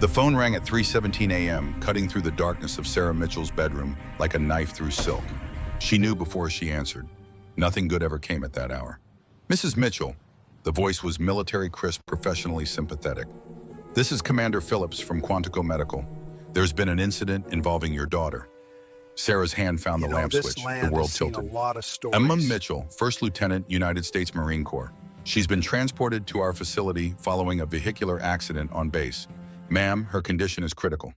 The phone rang at 3:17 a.m., cutting through the darkness of Sarah Mitchell's bedroom like a knife through silk. She knew before she answered. Nothing good ever came at that hour. "Mrs. Mitchell." The voice was military crisp, professionally sympathetic. "This is Commander Phillips from Quantico Medical. There's been an incident involving your daughter." Sarah's hand found the lamp This switch. land The world has seen tilted. a lot of stories. Emma Mitchell, First Lieutenant, United States Marine Corps. She's been transported to our facility following a vehicular accident on base. "Ma'am, her condition is critical."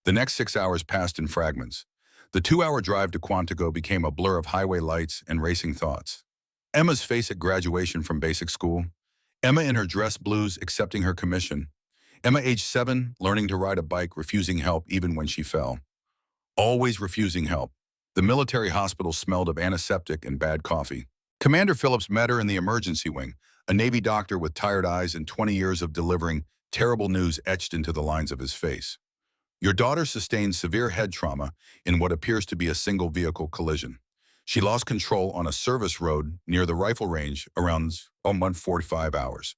The next 6 hours passed in fragments. The 2-hour drive to Quantico became a blur of highway lights and racing thoughts. Emma's face at graduation from basic school. Emma in her dress blues accepting her commission. Emma, age 7, learning to ride a bike, refusing help even when she fell. Always refusing help. The military hospital smelled of antiseptic and bad coffee. Commander Phillips met her in the emergency wing, a Navy doctor with tired eyes and 20 years of delivering terrible news etched into the lines of his face. "Your daughter sustained severe head trauma in what appears to be a single vehicle collision. She lost control on a service road near the rifle range around 1:45 hours.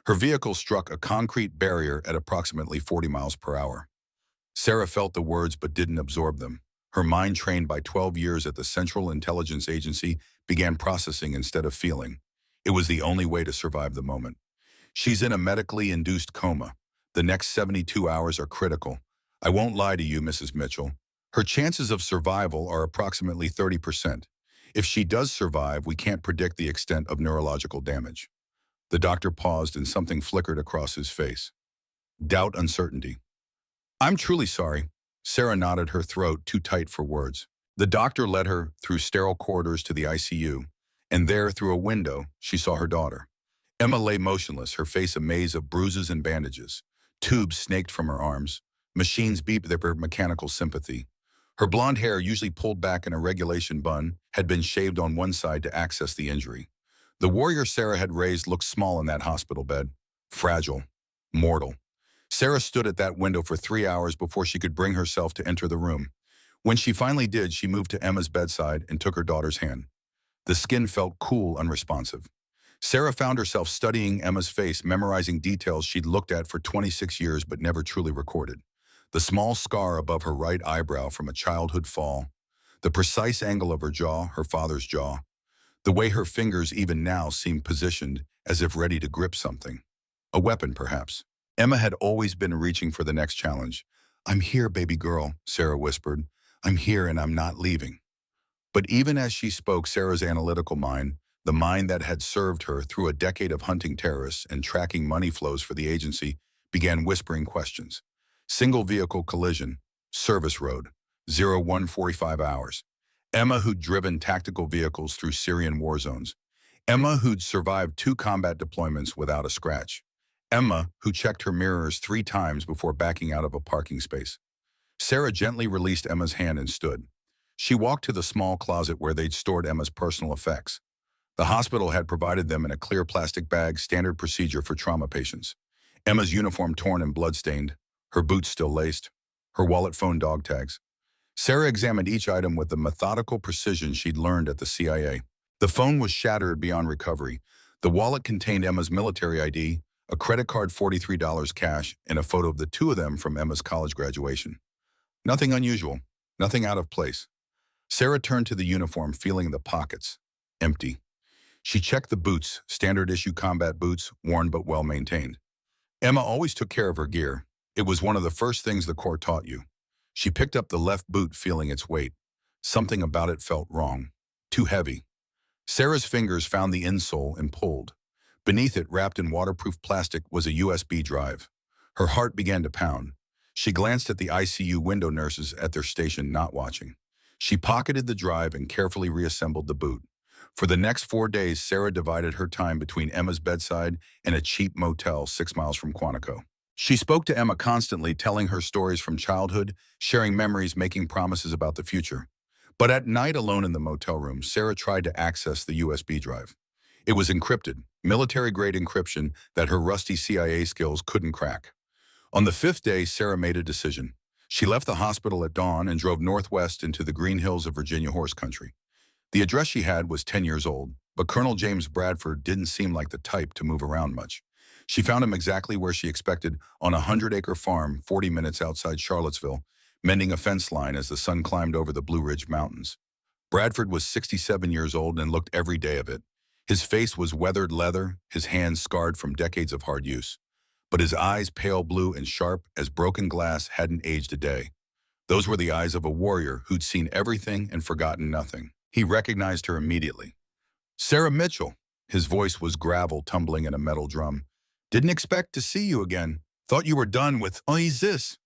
Her vehicle struck a concrete barrier at approximately 40 miles per hour." Sarah felt the words but didn't absorb them. Her mind, trained by 12 years at the Central Intelligence Agency, began processing instead of feeling. It was the only way to survive the moment. "She's in a medically induced coma. The next 72 hours are critical. I won't lie to you, Mrs. Mitchell. Her chances of survival are approximately 30%. If she does survive, we can't predict the extent of neurological damage." The doctor paused and something flickered across his face. Doubt, uncertainty. "I'm truly sorry." Sarah nodded, her throat too tight for words. The doctor led her through sterile corridors to the ICU, and there, through a window, she saw her daughter. Emma lay motionless, her face a maze of bruises and bandages. Tubes snaked from her arms. Machines beeped their mechanical sympathy. Her blonde hair, usually pulled back in a regulation bun, had been shaved on one side to access the injury. The warrior Sarah had raised looked small in that hospital bed. Fragile. Mortal. Sarah stood at that window for 3 hours before she could bring herself to enter the room. When she finally did, she moved to Emma's bedside and took her daughter's hand. The skin felt cool, unresponsive. Sarah found herself studying Emma's face, memorizing details she'd looked at for 26 years but never truly recorded. The small scar above her right eyebrow from a childhood fall. The precise angle of her jaw, her father's jaw. The way her fingers even now seemed positioned as if ready to grip something. A weapon, perhaps. Emma had always been reaching for the next challenge. "I'm here, baby girl," Sarah whispered. "I'm here and I'm not leaving." But even as she spoke, Sarah's analytical mind, the mind that had served her through a decade of hunting terrorists and tracking money flows for the agency, began whispering questions. Single vehicle collision, service road, 01:45 hours. Emma, who'd driven tactical vehicles through Syrian war zones. Emma, who'd survived 2 combat deployments without a scratch. Emma, who checked her mirrors 3 times before backing out of a parking space. Sarah gently released Emma's hand and stood. She walked to the small closet where they'd stored Emma's personal effects. The hospital had provided them in a clear plastic bag, standard procedure for trauma patients. Emma's uniform torn and bloodstained, her boots still laced, her wallet, phone, dog tags. Sarah examined each item with the methodical precision she'd learned at the CIA. The phone was shattered beyond recovery. The wallet contained Emma's military ID, a credit card, $43 cash, and a photo of the 2 of them from Emma's college graduation. Nothing unusual, nothing out of place. Sarah turned to the uniform, feeling the pockets. Empty. She checked the boots, standard issue combat boots, worn but well maintained. Emma always took care of her gear. It was one of the first things the Corps taught you. She picked up the left boot, feeling its weight. Something about it felt wrong. Too heavy. Sarah's fingers found the insole and pulled. Beneath it, wrapped in waterproof plastic, was a USB drive. Her heart began to pound. She glanced at the ICU window nurses at their station, not watching. She pocketed the drive and carefully reassembled the boot. For the next 4 days, Sarah divided her time between Emma's bedside and a cheap motel 6 miles from Quantico. She spoke to Emma constantly, telling her stories from childhood, sharing memories, making promises about the future. But at night, alone in the motel room, Sarah tried to access the USB drive. It was encrypted, military-grade encryption that her rusty CIA skills couldn't crack. On the 5th day, Sarah made a decision. She left the hospital at dawn and drove northwest into the green hills of Virginia horse country. The address she had was 10 years old, but Colonel James Bradford didn't seem like the type to move around much. She found him exactly where she expected, on a 100-acre farm 40 minutes outside Charlottesville, mending a fence line as the sun climbed over the Blue Ridge Mountains. Bradford was 67 years old and looked every day of it. His face was weathered leather, his hands scarred from decades of hard use. But his eyes, pale blue and sharp as broken glass, hadn't aged a day. Those were the eyes of a warrior who'd seen everything and forgotten nothing. He recognized her immediately. "Sarah Mitchell." His voice was gravel tumbling in a metal drum. "Didn't expect to see you again. Thought you were done with this."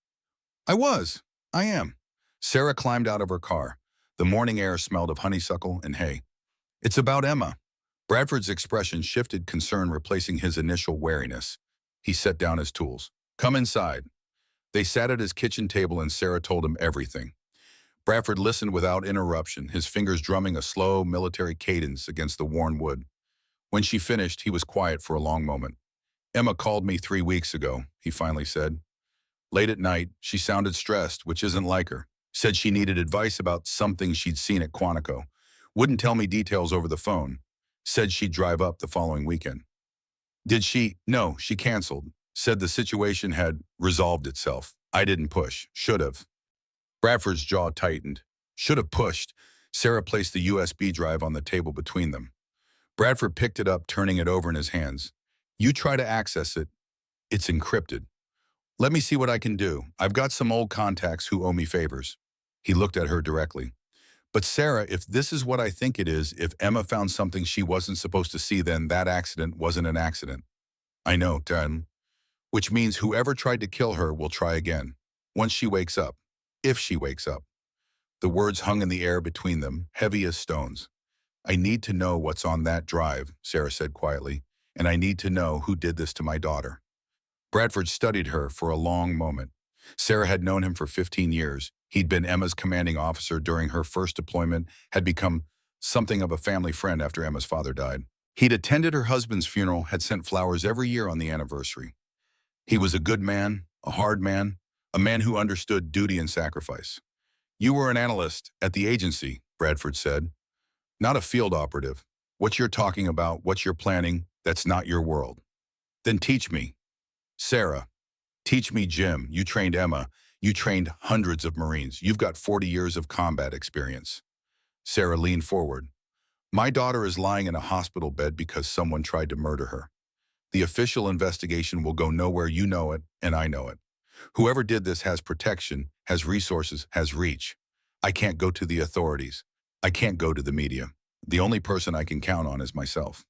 "I was. I am." Sarah climbed out of her car. The morning air smelled of honeysuckle and hay. "It's about Emma." Bradford's expression shifted, concern replacing his initial wariness. He set down his tools. "Come inside." They sat at his kitchen table and Sarah told him everything. Bradford listened without interruption, his fingers drumming a slow, military cadence against the worn wood. When she finished, he was quiet for a long moment. "Emma called me 3 weeks ago," he finally said. "Late at night, she sounded stressed, which isn't like her. Said she needed advice about something she'd seen at Quantico. Wouldn't tell me details over the phone. Said she'd drive up the following weekend." "Did she?" "No, she canceled. Said the situation had resolved itself. I didn't push. Should have." Bradford's jaw tightened. Should have pushed. Sarah placed the USB drive on the table between them. Bradford picked it up, turning it over in his hands. "You try to access it. It's encrypted. Let me see what I can do. I've got some old contacts who owe me favors." He looked at her directly. "But Sarah, if this is what I think it is, if Emma found something she wasn't supposed to see, then that accident wasn't an accident." "I know, Dan. Which means whoever tried to kill her will try again. Once she wakes up. If she wakes up." The words hung in the air between them, heavy as stones. "I need to know what's on that drive," Sarah said quietly, "and I need to know who did this to my daughter." Bradford studied her for a long moment. Sarah had known him for 15 years. He'd been Emma's commanding officer during her first deployment, had become something of a family friend after Emma's father died. He'd attended her husband's funeral, had sent flowers every year on the anniversary. He was a good man, a hard man, a man who understood duty and sacrifice. "You were an analyst at the agency," Bradford said. "Not a field operative. What you're talking about, what you're planning, that's not your world." "Then teach me." "Sarah, teach me Jim. You trained Emma. You trained hundreds of Marines. You've got 40 years of combat experience." Sarah leaned forward. "My daughter is lying in a hospital bed because someone tried to murder her. The official investigation will go nowhere. You know it, and I know it. Whoever did this has protection, has resources, has reach. I can't go to the authorities. I can't go to the media. The only person I can count on is myself.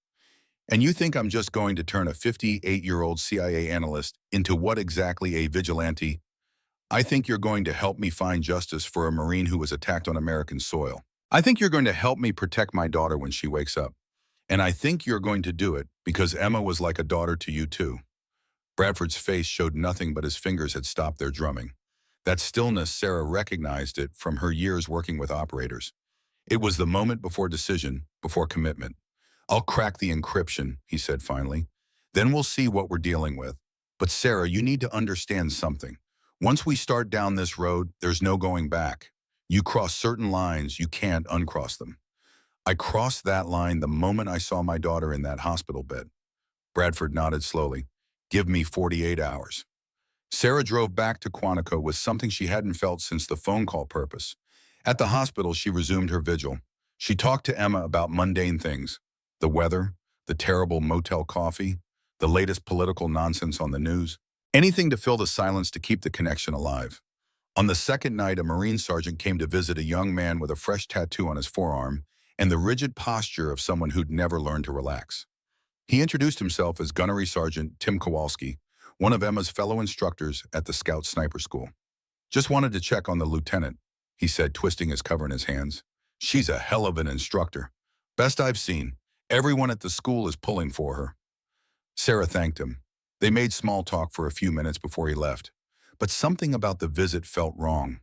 And you think I'm just going to turn a 58-year-old CIA analyst into what exactly, a vigilante? I think you're going to help me find justice for a Marine who was attacked on American soil. I think you're going to help me protect my daughter when she wakes up. And I think you're going to do it because Emma was like a daughter to you too." Bradford's face showed nothing but his fingers had stopped their drumming. That stillness, Sarah recognized it from her years working with operators. It was the moment before decision, before commitment. "I'll crack the encryption," he said finally. "Then we'll see what we're dealing with. But Sarah, you need to understand something. Once we start down this road, there's no going back. You cross certain lines, you can't uncross them. I crossed that line the moment I saw my daughter in that hospital bed." Bradford nodded slowly. "Give me 48 hours." Sarah drove back to Quantico with something she hadn't felt since the phone call purpose. At the hospital, she resumed her vigil. She talked to Emma about mundane things: the weather, the terrible motel coffee, the latest political nonsense on the news. Anything to fill the silence, to keep the connection alive. On the second night, a Marine sergeant came to visit a young man with a fresh tattoo on his forearm and the rigid posture of someone who'd never learned to relax. He introduced himself as Gunnery Sergeant Tim Kowalski, one of Emma's fellow instructors at the Scout Sniper School. "Just wanted to check on the lieutenant," he said, twisting his cover in his hands. "She's a hell of an instructor. Best I've seen. Everyone at the school is pulling for her." Sarah thanked him. They made small talk for a few minutes before he left. But something about the visit felt wrong.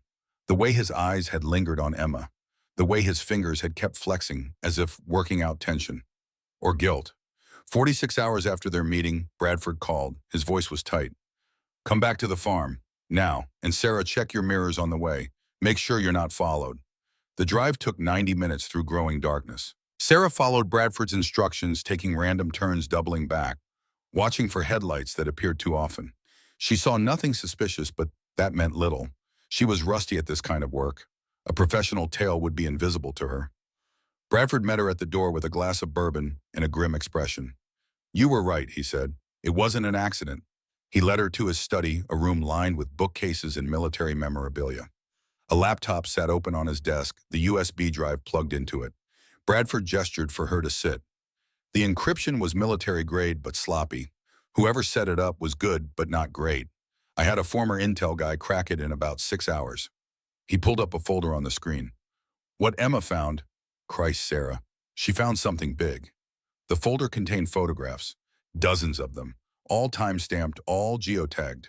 The way his eyes had lingered on Emma. The way his fingers had kept flexing, as if working out tension. Or guilt. 46 hours after their meeting, Bradford called. His voice was tight. "Come back to the farm. Now. And Sarah, check your mirrors on the way. Make sure you're not followed." The drive took 90 minutes through growing darkness. Sarah followed Bradford's instructions, taking random turns, doubling back. watching for headlights that appeared too often. She saw nothing suspicious, but that meant little. She was rusty at this kind of work. A professional tale would be invisible to her. Bradford met her at the door with a glass of bourbon and a grim expression. "You were right," he said. "It wasn't an accident." He led her to his study, a room lined with bookcases and military memorabilia. A laptop sat open on his desk, the USB drive plugged into it. Bradford gestured for her to sit. The encryption was military grade but sloppy. Whoever set it up was good but not great. I had a former Intel guy crack it in about 6 hours. He pulled up a folder on the screen. "What Emma found," Christ, Sarah, she found something big. The folder contained photographs, dozens of them, all time-stamped, all geotagged.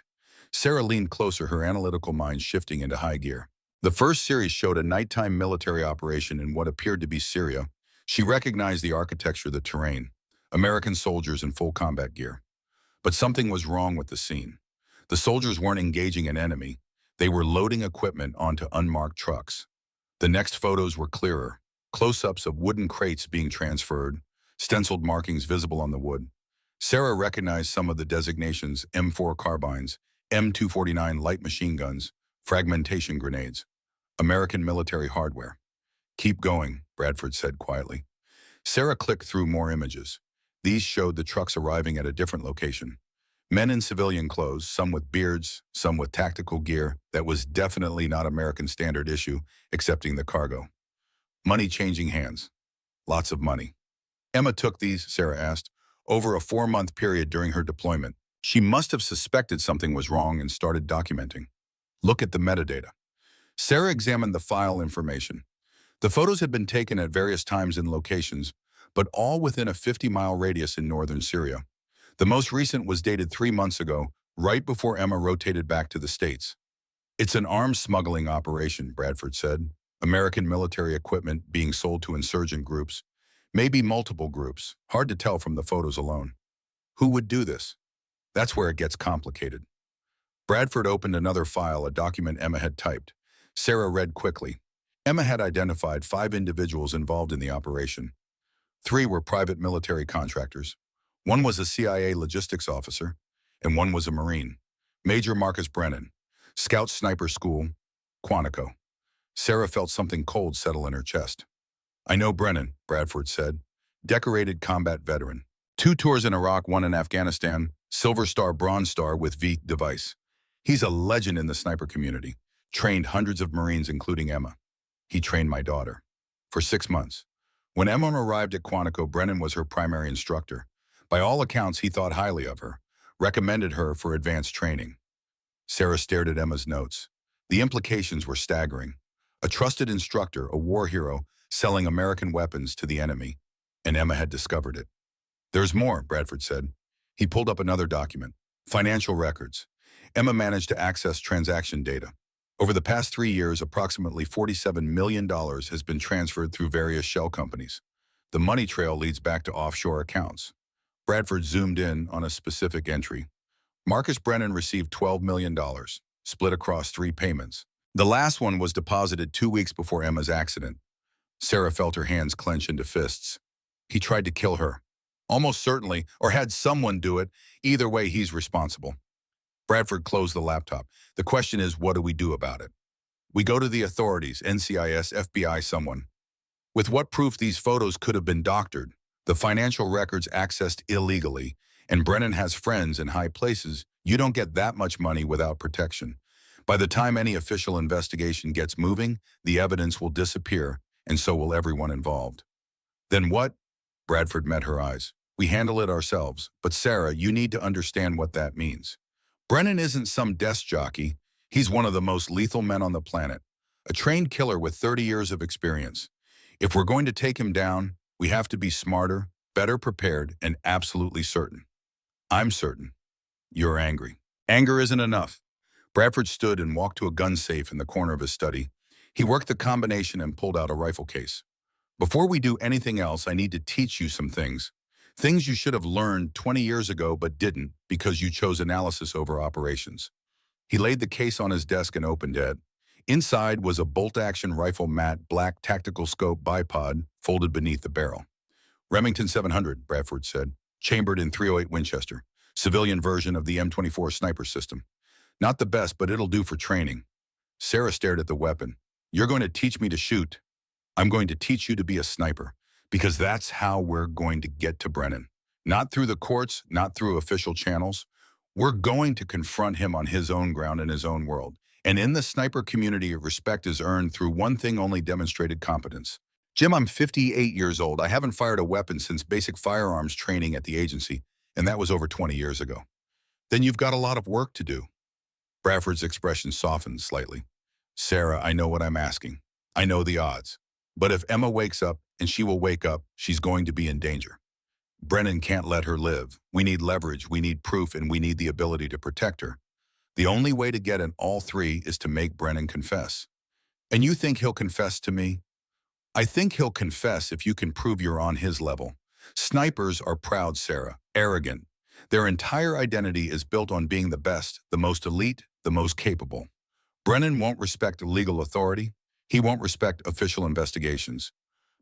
Sarah leaned closer, her analytical mind shifting into high gear. The first series showed a nighttime military operation in what appeared to be Syria. She recognized the architecture, the terrain, American soldiers in full combat gear. But something was wrong with the scene. The soldiers weren't engaging an enemy. They were loading equipment onto unmarked trucks. The next photos were clearer. Close-ups of wooden crates being transferred, stenciled markings visible on the wood. Sarah recognized some of the designations: M4 carbines, M249 light machine guns, fragmentation grenades, American military hardware. "Keep going," Bradford said quietly. Sarah clicked through more images. These showed the trucks arriving at a different location. Men in civilian clothes, some with beards, some with tactical gear that was definitely not American standard issue, excepting the cargo. Money changing hands. Lots of money. "Emma took these," Sarah asked, "over a 4-month period during her deployment. She must have suspected something was wrong and started documenting. Look at the metadata." Sarah examined the file information. The photos had been taken at various times and locations, but all within a 50-mile radius in northern Syria. The most recent was dated 3 months ago, right before Emma rotated back to the States. "It's an arms smuggling operation," Bradford said. "American military equipment being sold to insurgent groups. Maybe multiple groups. Hard to tell from the photos alone." "Who would do this?" "That's where it gets complicated." Bradford opened another file, a document Emma had typed. Sarah read quickly. Emma had identified 5 individuals involved in the operation. 3 were private military contractors. 1 was a CIA logistics officer, and 1 was a Marine. Major Marcus Brennan, Scout Sniper School, Quantico. Sarah felt something cold settle in her chest. "I know Brennan," Bradford said. "Decorated combat veteran. 2 tours in Iraq, 1 in Afghanistan, Silver Star, Bronze Star with V device. He's a legend in the sniper community. Trained hundreds of Marines, including Emma. He trained my daughter. For 6 months. When Emma arrived at Quantico, Brennan was her primary instructor. By all accounts, he thought highly of her, recommended her for advanced training." Sarah stared at Emma's notes. The implications were staggering. A trusted instructor, a war hero, selling American weapons to the enemy, and Emma had discovered it. "There's more," Bradford said. He pulled up another document. Financial records. Emma managed to access transaction data. Over the past 3 years, approximately $47 million has been transferred through various shell companies. The money trail leads back to offshore accounts. Bradford zoomed in on a specific entry. Marcus Brennan received $12 million, split across 3 payments. The last one was deposited 2 weeks before Emma's accident. Sarah felt her hands clench into fists. "He tried to kill her. Almost certainly, or had someone do it. Either way, he's responsible." Bradford closed the laptop. "The question is, what do we do about it?" "We go to the authorities, NCIS, FBI, someone." "With what proof these photos could have been doctored? The financial records accessed illegally, and Brennan has friends in high places. You don't get that much money without protection. By the time any official investigation gets moving, the evidence will disappear, and so will everyone involved." "Then what?" Bradford met her eyes. "We handle it ourselves. But Sarah, you need to understand what that means. Brennan isn't some desk jockey. He's one of the most lethal men on the planet. A trained killer with 30 years of experience. If we're going to take him down, we have to be smarter, better prepared, and absolutely certain." "I'm certain." "You're angry." "Anger isn't enough." Bradford stood and walked to a gun safe in the corner of his study. He worked the combination and pulled out a rifle case. "Before we do anything else, I need to teach you some things. Things you should have learned 20 years ago but didn't because you chose analysis over operations." He laid the case on his desk and opened it. Inside was a bolt-action rifle matte black tactical scope bipod folded beneath the barrel. "Remington 700, Bradford said, "chambered in .308 Winchester. civilian version of the M24 sniper system. Not the best, but it'll do for training. Sarah stared at the weapon. You're going to teach me to shoot. I'm going to teach you to be a sniper, because that's how we're going to get to Brennan. Not through the courts, not through official channels. We're going to confront him on his own ground in his own world. And in the sniper community, respect is earned through one thing only: demonstrated competence. Jim, I'm 58 years old. I haven't fired a weapon since basic firearms training at the agency, and that was over 20 years ago. Then you've got a lot of work to do. Bradford's expression softened slightly. Sarah, I know what I'm asking. I know the odds. But if Emma wakes up, and she will wake up, she's going to be in danger. Brennan can't let her live. We need leverage, we need proof, and we need the ability to protect her. The only way to get in all three is to make Brennan confess. And you think he'll confess to me? I think he'll confess if you can prove you're on his level. Snipers are proud, Sarah, arrogant. Their entire identity is built on being the best, the most elite, the most capable. Brennan won't respect legal authority. He won't respect official investigations.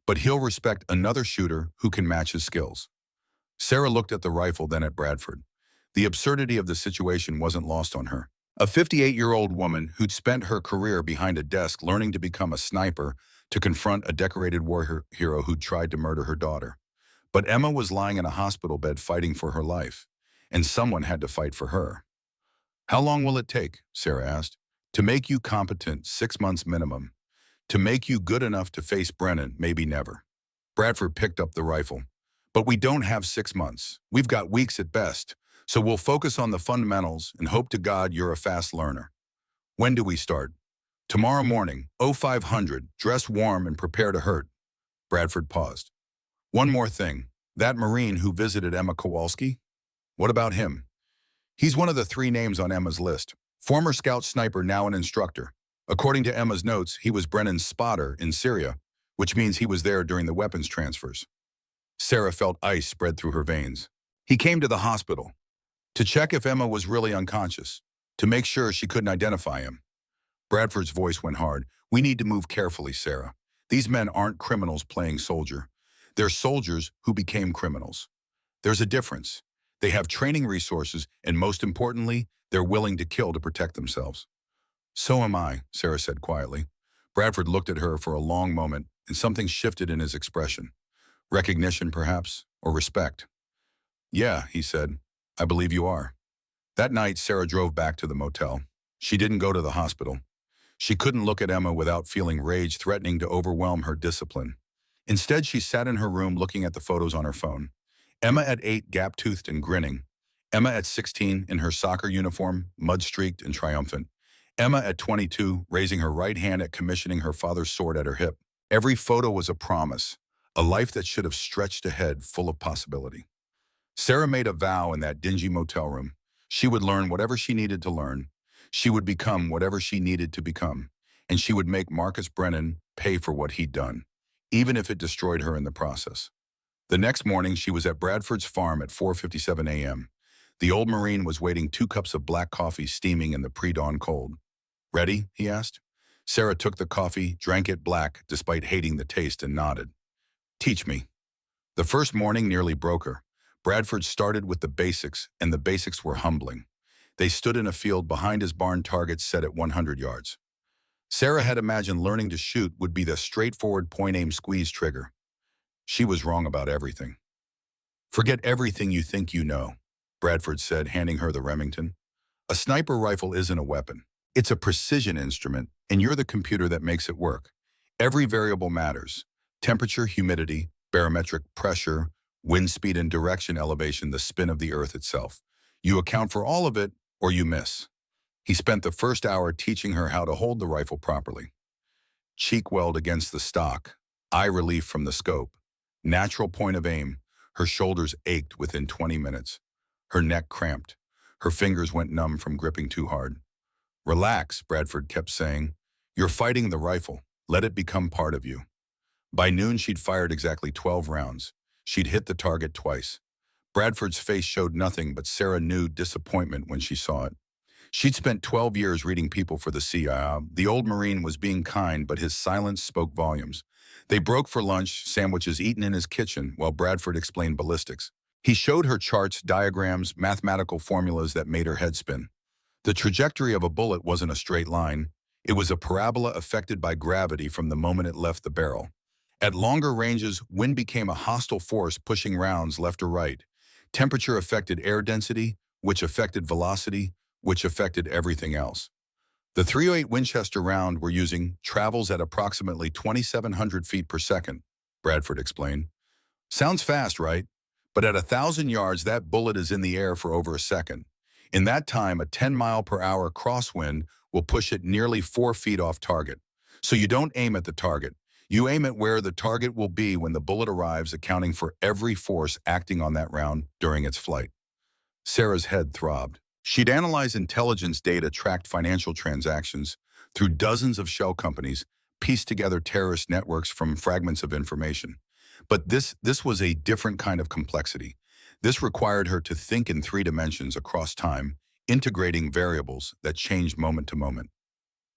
But he'll respect another shooter who can match his skills. Sarah looked at the rifle, then at Bradford. The absurdity of the situation wasn't lost on her. A 58-year-old woman who'd spent her career behind a desk learning to become a sniper to confront a decorated war hero who'd tried to murder her daughter. But Emma was lying in a hospital bed fighting for her life, and someone had to fight for her. How long will it take, Sarah asked, to make you competent? 6 months minimum. To make you good enough to face Brennan, maybe never. Bradford picked up the rifle. But we don't have 6 months. We've got weeks at best. So we'll focus on the fundamentals and hope to God you're a fast learner. When do we start? Tomorrow morning, 0500, dress warm and prepare to hurt. Bradford paused. One more thing. That Marine who visited Emma Kowalski? What about him? He's one of the 3 names on Emma's list. Former scout sniper, now an instructor. According to Emma's notes, he was Brennan's spotter in Syria, which means he was there during the weapons transfers. Sarah felt ice spread through her veins. He came to the hospital to check if Emma was really unconscious, to make sure she couldn't identify him. Bradford's voice went hard. We need to move carefully, Sarah. These men aren't criminals playing soldier. They're soldiers who became criminals. There's a difference. They have training resources, and most importantly, they're willing to kill to protect themselves. So am I, Sarah said quietly. Bradford looked at her for a long moment, and something shifted in his expression. Recognition, perhaps, or respect. Yeah, he said. I believe you are. That night, Sarah drove back to the motel. She didn't go to the hospital. She couldn't look at Emma without feeling rage threatening to overwhelm her discipline. Instead, she sat in her room looking at the photos on her phone. Emma at 8, gap-toothed and grinning. Emma at 16, in her soccer uniform, mud-streaked and triumphant. Emma at 22, raising her right hand at commissioning her father's sword at her hip. Every photo was a promise, a life that should have stretched ahead, full of possibility. Sarah made a vow in that dingy motel room. She would learn whatever she needed to learn. She would become whatever she needed to become. And she would make Marcus Brennan pay for what he'd done, even if it destroyed her in the process. The next morning, she was at Bradford's farm at 4:57 a.m. The old Marine was waiting, 2 cups of black coffee steaming in the pre-dawn cold. Ready? He asked. Sarah took the coffee, drank it black, despite hating the taste, and nodded. Teach me. The first morning nearly broke her. Bradford started with the basics, and the basics were humbling. They stood in a field behind his barn, targets set at 100 yards. Sarah had imagined learning to shoot would be the straightforward point-aim squeeze trigger. She was wrong about everything. Forget everything you think you know, Bradford said, handing her the Remington. A sniper rifle isn't a weapon. It's a precision instrument, and you're the computer that makes it work. Every variable matters. Temperature, humidity, barometric pressure, wind speed and direction, elevation, the spin of the earth itself. You account for all of it, or you miss. He spent the first hour teaching her how to hold the rifle properly. Cheek weld against the stock, eye relief from the scope, natural point of aim. Her shoulders ached within 20 minutes. Her neck cramped. Her fingers went numb from gripping too hard. Relax, Bradford kept saying. You're fighting the rifle. Let it become part of you. By noon, she'd fired exactly 12 rounds. She'd hit the target twice. Bradford's face showed nothing, but Sarah knew disappointment when she saw it. She'd spent 12 years reading people for the CIA. The old Marine was being kind, but his silence spoke volumes. They broke for lunch, sandwiches eaten in his kitchen, while Bradford explained ballistics. He showed her charts, diagrams, mathematical formulas that made her head spin. The trajectory of a bullet wasn't a straight line. It was a parabola affected by gravity from the moment it left the barrel. At longer ranges, wind became a hostile force pushing rounds left or right. Temperature affected air density, which affected velocity, which affected everything else. The .308 Winchester round we're using travels at approximately 2,700 feet per second, Bradford explained. Sounds fast, right? But at 1,000 yards, that bullet is in the air for over a second. In that time, a 10-mile-per-hour crosswind will push it nearly 4 feet off target. So you don't aim at the target. You aim at where the target will be when the bullet arrives, accounting for every force acting on that round during its flight. Sarah's head throbbed. She'd analyzed intelligence data, tracked financial transactions through dozens of shell companies, pieced together terrorist networks from fragments of information. But this was a different kind of complexity. This required her to think in 3 dimensions across time, integrating variables that changed moment to moment.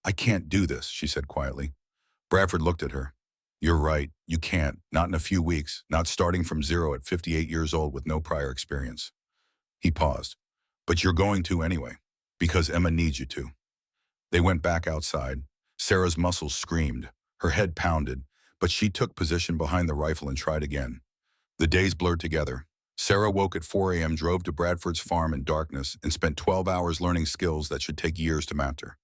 "I can't do this," she said quietly. Bradford looked at her. "You're right, you can't, not in a few weeks, not starting from zero at 58 years old with no prior experience." He paused. "But you're going to anyway, because Emma needs you to." They went back outside. Sarah's muscles screamed. Her head pounded, but she took position behind the rifle and tried again. The days blurred together. Sarah woke at 4 a.m., drove to Bradford's farm in darkness, and spent 12 hours learning skills that should take years to master.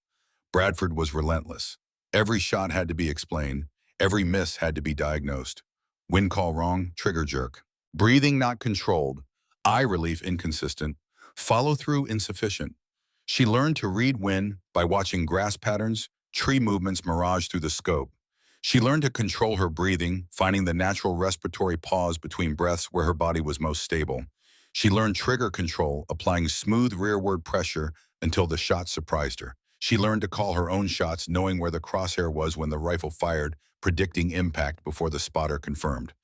Bradford was relentless. Every shot had to be explained. Every miss had to be diagnosed. Wind call wrong, trigger jerk. Breathing not controlled. Eye relief inconsistent. Follow-through insufficient. She learned to read wind by watching grass patterns, tree movements mirage through the scope. She learned to control her breathing, finding the natural respiratory pause between breaths where her body was most stable. She learned trigger control, applying smooth rearward pressure until the shot surprised her. She learned to call her own shots, knowing where the crosshair was when the rifle fired, predicting impact before the spotter confirmed.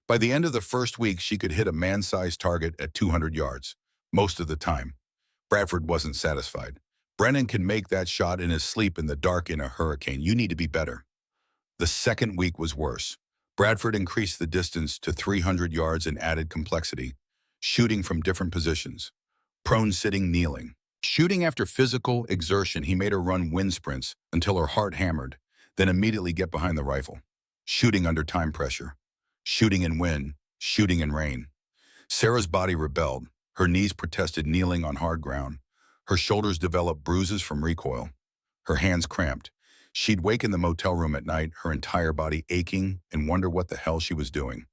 By the end of the first week, she could hit a man-sized target at 200 yards, most of the time. Bradford wasn't satisfied. "Brennan can make that shot in his sleep in the dark in a hurricane. You need to be better." The second week was worse. Bradford increased the distance to 300 yards and added complexity, shooting from different positions. Prone sitting, kneeling. Shooting after physical exertion, he made her run wind sprints until her heart hammered, then immediately get behind the rifle. Shooting under time pressure. Shooting in wind. Shooting in rain. Sarah's body rebelled. Her knees protested kneeling on hard ground. Her shoulders developed bruises from recoil. Her hands cramped. She'd wake in the motel room at night, her entire body aching, and wonder what the hell she was doing.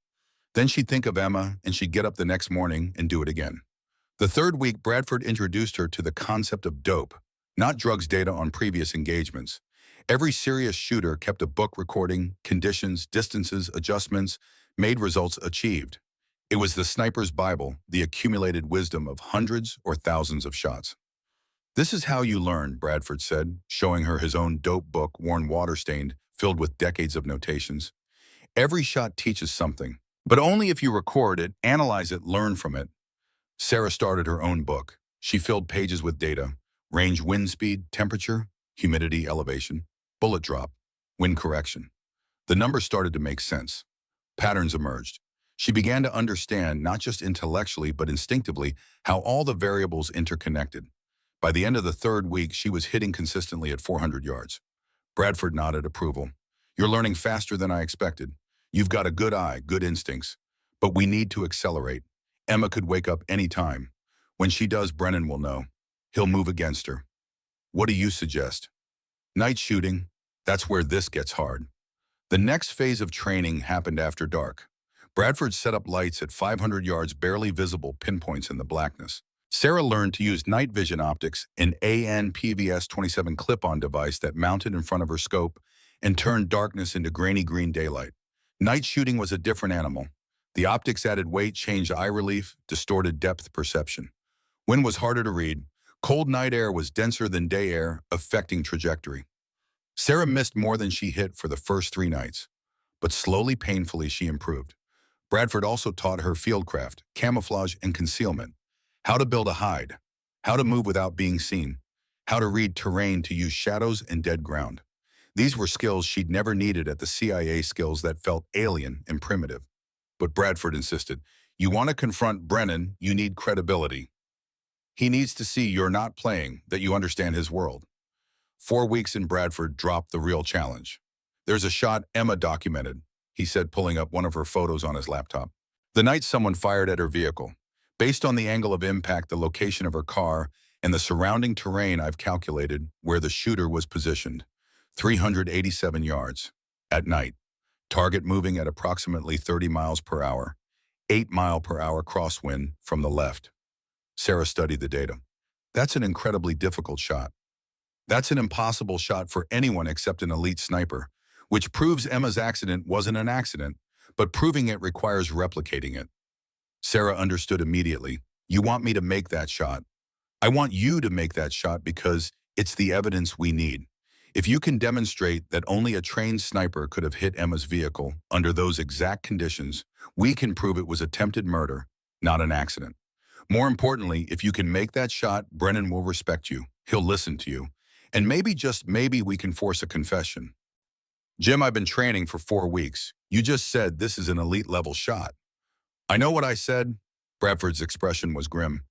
Then she'd think of Emma, and she'd get up the next morning and do it again. The third week, Bradford introduced her to the concept of dope, not drugs data on previous engagements. Every serious shooter kept a book recording conditions, distances, adjustments, made results achieved. It was the sniper's Bible, the accumulated wisdom of hundreds or thousands of shots. "This is how you learn," Bradford said, showing her his own dope book, worn water-stained, filled with decades of notations. "Every shot teaches something, but only if you record it, analyze it, learn from it." Sarah started her own book. She filled pages with data: range, wind speed, temperature, humidity, elevation, bullet drop, wind correction. The numbers started to make sense. Patterns emerged. She began to understand, not just intellectually but instinctively, how all the variables interconnected. By the end of the third week, she was hitting consistently at 400 yards. Bradford nodded approval. "You're learning faster than I expected. You've got a good eye, good instincts. But we need to accelerate. Emma could wake up any time. When she does, Brennan will know. He'll move against her." "What do you suggest?" "Night shooting. That's where this gets hard." The next phase of training happened after dark. Bradford set up lights at 500 yards, barely visible pinpoints in the blackness. Sarah learned to use night vision optics, an AN-PVS-27 clip-on device that mounted in front of her scope and turned darkness into grainy green daylight. Night shooting was a different animal. The optics added weight, changed eye relief, distorted depth perception. Wind was harder to read. Cold night air was denser than day air, affecting trajectory. Sarah missed more than she hit for the first 3 nights, but slowly, painfully, she improved. Bradford also taught her fieldcraft, camouflage, and concealment. How to build a hide, how to move without being seen, how to read terrain to use shadows and dead ground. These were skills she'd never needed at the CIA, skills that felt alien and primitive. But Bradford insisted, You want to confront Brennan, you need credibility. He needs to see you're not playing, that you understand his world. 4 weeks in Bradford dropped the real challenge. There's a shot Emma documented, he said, pulling up one of her photos on his laptop. The night someone fired at her vehicle. Based on the angle of impact, the location of her car, and the surrounding terrain, I've calculated where the shooter was positioned. 387 yards. At night. Target moving at approximately 30 miles per hour. 8-mile-per-hour crosswind from the left. Sarah studied the data. That's an incredibly difficult shot. That's an impossible shot for anyone except an elite sniper, which proves Emma's accident wasn't an accident, but proving it requires replicating it. Sarah understood immediately. You want me to make that shot. I want you to make that shot because it's the evidence we need. If you can demonstrate that only a trained sniper could have hit Emma's vehicle under those exact conditions, we can prove it was attempted murder, not an accident. More importantly, if you can make that shot, Brennan will respect you. He'll listen to you. And maybe, just maybe, we can force a confession. Jim, I've been training for 4 weeks. You just said this is an elite level shot. I know what I said. Bradford's expression was grim.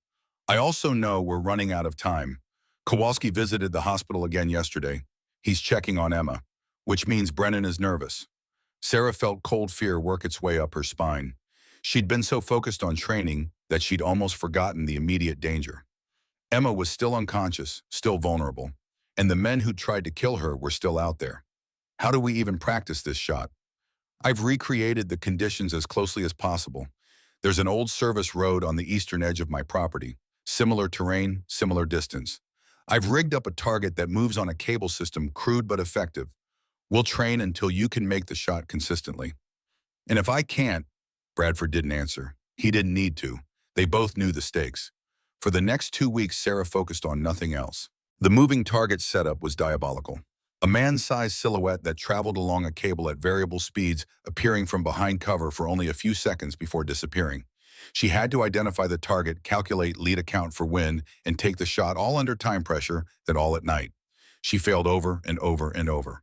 I also know we're running out of time. Kowalski visited the hospital again yesterday. He's checking on Emma, which means Brennan is nervous. Sarah felt cold fear work its way up her spine. She'd been so focused on training that she'd almost forgotten the immediate danger. Emma was still unconscious, still vulnerable, and the men who tried to kill her were still out there. How do we even practice this shot? I've recreated the conditions as closely as possible. There's an old service road on the eastern edge of my property. Similar terrain, similar distance. I've rigged up a target that moves on a cable system, crude but effective. We'll train until you can make the shot consistently. And if I can't, Bradford didn't answer. He didn't need to. They both knew the stakes. For the next 2 weeks, Sarah focused on nothing else. The moving target setup was diabolical. A man-sized silhouette that traveled along a cable at variable speeds, appearing from behind cover for only a few seconds before disappearing. She had to identify the target, calculate lead account for wind, and take the shot all under time pressure, then all at night. She failed over and over and over.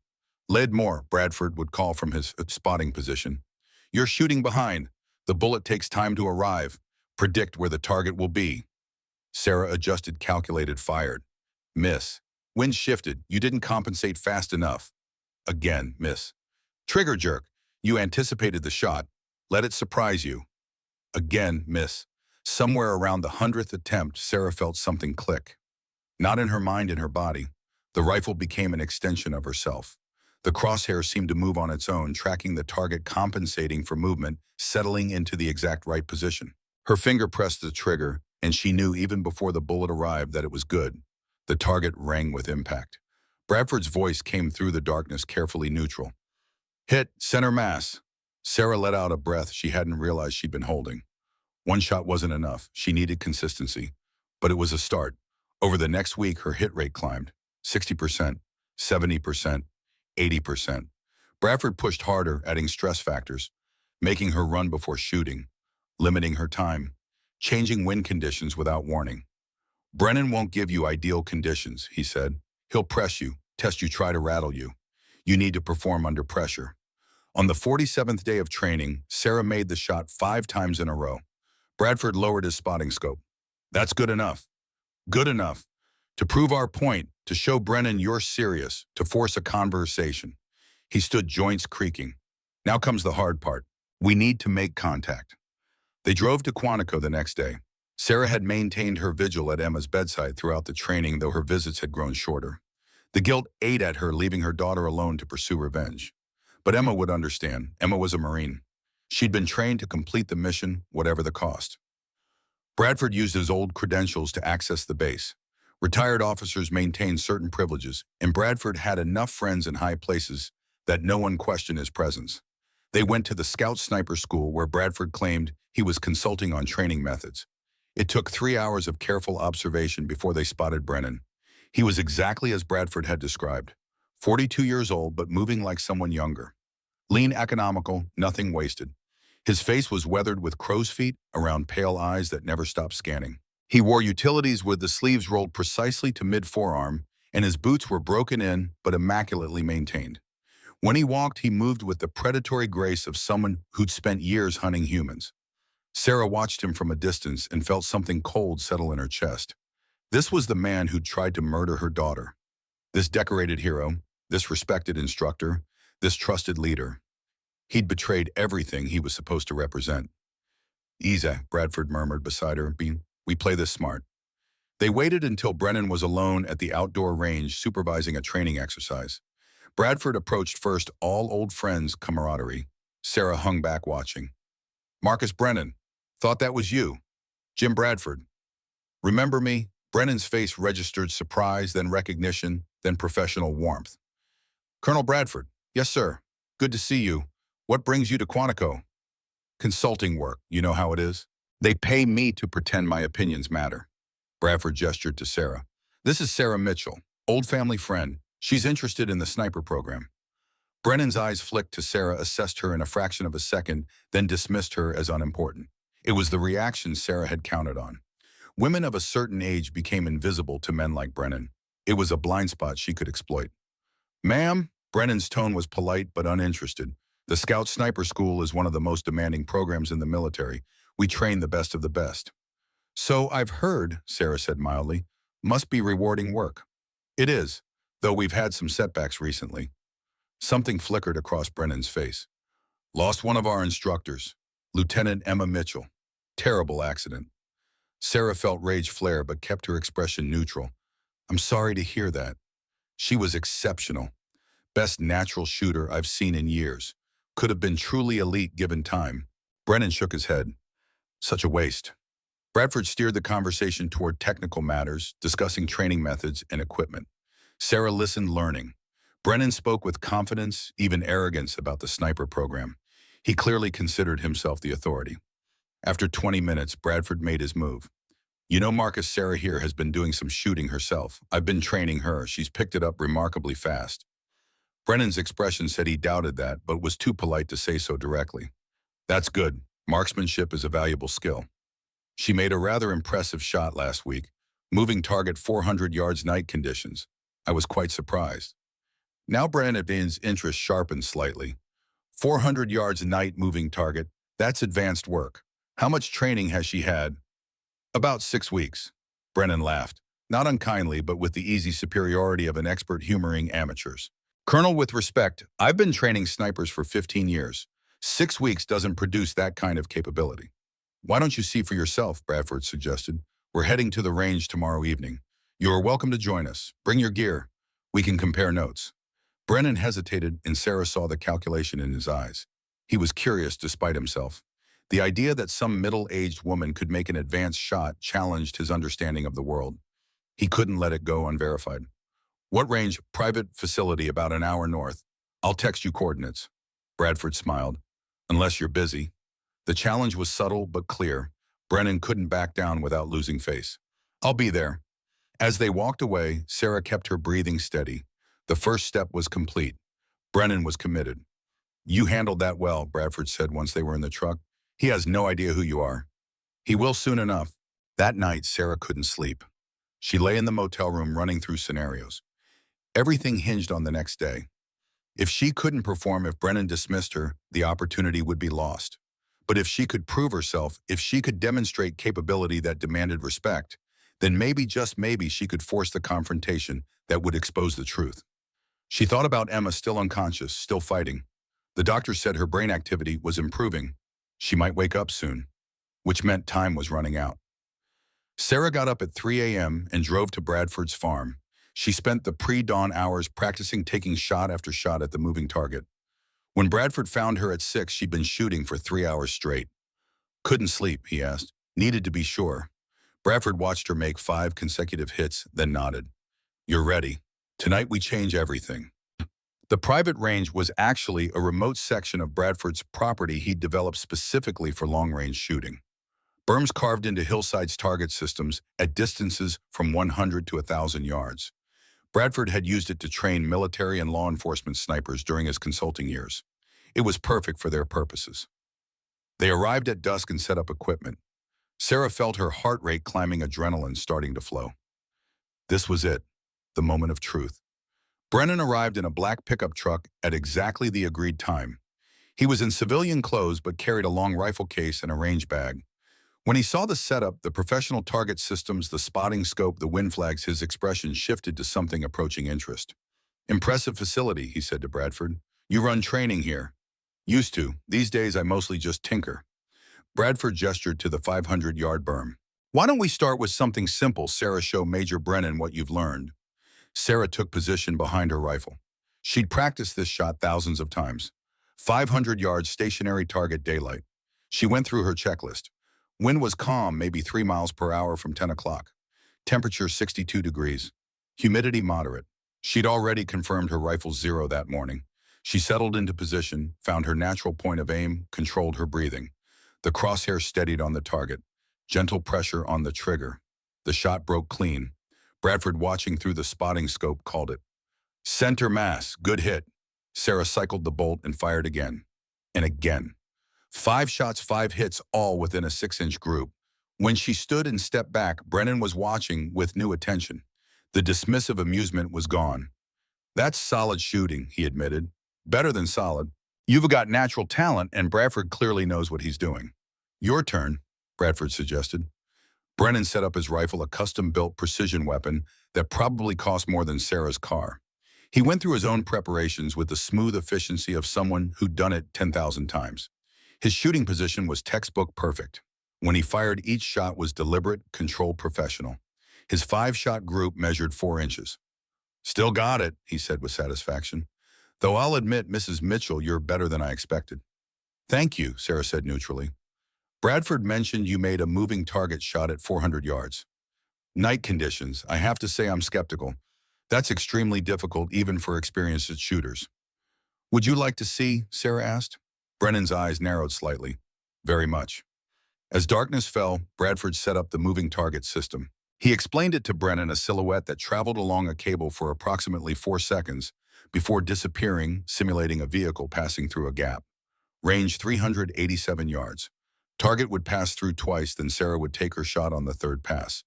Lead more, Bradford would call from his spotting position. You're shooting behind. The bullet takes time to arrive. Predict where the target will be. Sarah adjusted, calculated, fired. Miss. Wind shifted. You didn't compensate fast enough. Again, miss. Trigger jerk. You anticipated the shot. Let it surprise you. Again, miss. Somewhere around the 100th attempt, Sarah felt something click. Not in her mind, in her body. The rifle became an extension of herself. The crosshair seemed to move on its own, tracking the target, compensating for movement, settling into the exact right position. Her finger pressed the trigger, and she knew even before the bullet arrived that it was good. The target rang with impact. Bradford's voice came through the darkness, carefully neutral. Hit, center mass. Sarah let out a breath she hadn't realized she'd been holding. One shot wasn't enough. She needed consistency. But it was a start. Over the next week, her hit rate climbed. 60%, 70%, 80%. Bradford pushed harder, adding stress factors, making her run before shooting, limiting her time, changing wind conditions without warning. Brennan won't give you ideal conditions, he said. He'll press you, test you, try to rattle you. You need to perform under pressure. On the 47th day of training, Sarah made the shot 5 times in a row. Bradford lowered his spotting scope. That's good enough. Good enough. To prove our point, to show Brennan you're serious, to force a conversation. He stood, joints creaking. Now comes the hard part. We need to make contact. They drove to Quantico the next day. Sarah had maintained her vigil at Emma's bedside throughout the training, though her visits had grown shorter. The guilt ate at her, leaving her daughter alone to pursue revenge. But Emma would understand. Emma was a Marine. She'd been trained to complete the mission, whatever the cost. Bradford used his old credentials to access the base. Retired officers maintained certain privileges, and Bradford had enough friends in high places that no one questioned his presence. They went to the Scout Sniper School, where Bradford claimed he was consulting on training methods. It took 3 hours of careful observation before they spotted Brennan. He was exactly as Bradford had described. 42 years old, but moving like someone younger. Lean, economical, nothing wasted. His face was weathered with crow's feet around pale eyes that never stopped scanning. He wore utilities with the sleeves rolled precisely to mid-forearm, and his boots were broken in but immaculately maintained. When he walked, he moved with the predatory grace of someone who'd spent years hunting humans. Sarah watched him from a distance and felt something cold settle in her chest. This was the man who'd tried to murder her daughter. This decorated hero, this respected instructor, this trusted leader. He'd betrayed everything he was supposed to represent. "Easy," Bradford murmured beside her. We play this smart." They waited until Brennan was alone at the outdoor range supervising a training exercise. Bradford approached first, all old friends camaraderie. Sarah hung back watching. "Marcus Brennan. Thought that was you. Jim Bradford. Remember me?" Brennan's face registered surprise, then recognition, then professional warmth. "Colonel Bradford. Yes, sir. Good to see you. What brings you to Quantico?" "Consulting work. You know how it is. They pay me to pretend my opinions matter." Bradford gestured to Sarah. "This is Sarah Mitchell, old family friend. She's interested in the sniper program." Brennan's eyes flicked to Sarah, assessed her in a fraction of a second, then dismissed her as unimportant. It was the reaction Sarah had counted on. Women of a certain age became invisible to men like Brennan. It was a blind spot she could exploit. "Ma'am," Brennan's tone was polite but uninterested. "The Scout Sniper School is one of the most demanding programs in the military. We train the best of the best." "So I've heard," Sarah said mildly. "Must be rewarding work." "It is, though we've had some setbacks recently." Something flickered across Brennan's face. "Lost one of our instructors, Lieutenant Emma Mitchell. Terrible accident." Sarah felt rage flare but kept her expression neutral. "I'm sorry to hear that. She was exceptional. Best natural shooter I've seen in years. Could have been truly elite given time." Brennan shook his head. "Such a waste." Bradford steered the conversation toward technical matters, discussing training methods and equipment. Sarah listened, learning. Brennan spoke with confidence, even arrogance, about the sniper program. He clearly considered himself the authority. After 20 minutes, Bradford made his move. "You know, Marcus, Sarah here has been doing some shooting herself. I've been training her. She's picked it up remarkably fast." Brennan's expression said he doubted that, but was too polite to say so directly. "That's good. Marksmanship is a valuable skill. She made a rather impressive shot last week, moving target 400 yards night conditions. I was quite surprised." Now Brennan's interest sharpened slightly. 400 yards night moving target, that's advanced work. How much training has she had? "About 6 weeks." Brennan laughed, not unkindly, but with the easy superiority of an expert humoring amateurs. "Colonel, with respect, I've been training snipers for 15 years. 6 weeks doesn't produce that kind of capability." "Why don't you see for yourself?" Bradford suggested. "We're heading to the range tomorrow evening. You are welcome to join us. Bring your gear. We can compare notes." Brennan hesitated, and Sarah saw the calculation in his eyes. He was curious despite himself. The idea that some middle-aged woman could make an advanced shot challenged his understanding of the world. He couldn't let it go unverified. "What range?" "Private facility about an hour north. I'll text you coordinates." Bradford smiled. "Unless you're busy." The challenge was subtle but clear. Brennan couldn't back down without losing face. "I'll be there." As they walked away, Sarah kept her breathing steady. The first step was complete. Brennan was committed. "You handled that well," Bradford said once they were in the truck. "He has no idea who you are." "He will soon enough." That night, Sarah couldn't sleep. She lay in the motel room running through scenarios. Everything hinged on the next day. If she couldn't perform, if Brennan dismissed her, the opportunity would be lost. But if she could prove herself, if she could demonstrate capability that demanded respect, then maybe, just maybe, she could force the confrontation that would expose the truth. She thought about Emma, still unconscious, still fighting. The doctor said her brain activity was improving. She might wake up soon, which meant time was running out. Sarah got up at 3 a.m. and drove to Bradford's farm. She spent the pre-dawn hours practicing taking shot after shot at the moving target. When Bradford found her at 6, she'd been shooting for 3 hours straight. "Couldn't sleep?" he asked. "Needed to be sure." Bradford watched her make 5 consecutive hits, then nodded. "You're ready. Tonight we change everything." The private range was actually a remote section of Bradford's property he'd developed specifically for long-range shooting. Berms carved into hillsides, target systems at distances from 100 to 1,000 yards. Bradford had used it to train military and law enforcement snipers during his consulting years. It was perfect for their purposes. They arrived at dusk and set up equipment. Sarah felt her heart rate climbing, adrenaline starting to flow. This was it, the moment of truth. Brennan arrived in a black pickup truck at exactly the agreed time. He was in civilian clothes but carried a long rifle case and a range bag. When he saw the setup, the professional target systems, the spotting scope, the wind flags, his expression shifted to something approaching interest. "Impressive facility," he said to Bradford. "You run training here." "Used to. These days I mostly just tinker." Bradford gestured to the 500-yard berm. "Why don't we start with something simple, Sarah? Show Major Brennan what you've learned." Sarah took position behind her rifle. She'd practiced this shot thousands of times. 500 yards, stationary target, daylight. She went through her checklist. Wind was calm, maybe 3 miles per hour from 10 o'clock. Temperature 62 degrees. Humidity moderate. She'd already confirmed her rifle's zero that morning. She settled into position, found her natural point of aim, controlled her breathing. The crosshair steadied on the target. Gentle pressure on the trigger. The shot broke clean. Bradford, watching through the spotting scope, called it. "Center mass, good hit." Sarah cycled the bolt and fired again. And again. 5 shots, 5 hits, all within a 6-inch group. When she stood and stepped back, Brennan was watching with new attention. The dismissive amusement was gone. "That's solid shooting," he admitted. "Better than solid. You've got natural talent, and Bradford clearly knows what he's doing." "Your turn," Bradford suggested. Brennan set up his rifle, a custom-built precision weapon that probably cost more than Sarah's car. He went through his own preparations with the smooth efficiency of someone who'd done it 10,000 times. His shooting position was textbook perfect. When he fired, each shot was deliberate, controlled, professional. His 5-shot group measured 4 inches. "Still got it," he said with satisfaction. "Though I'll admit, Mrs. Mitchell, you're better than I expected." "Thank you," Sarah said neutrally. "Bradford mentioned you made a moving target shot at 400 yards. Night conditions. I have to say I'm skeptical. That's extremely difficult even for experienced shooters." "Would you like to see?" Sarah asked. Brennan's eyes narrowed slightly. "Very much." As darkness fell, Bradford set up the moving target system. He explained it to Brennan, a silhouette that traveled along a cable for approximately 4 seconds before disappearing, simulating a vehicle passing through a gap. Range 387 yards. Target would pass through twice, then Sarah would take her shot on the third pass.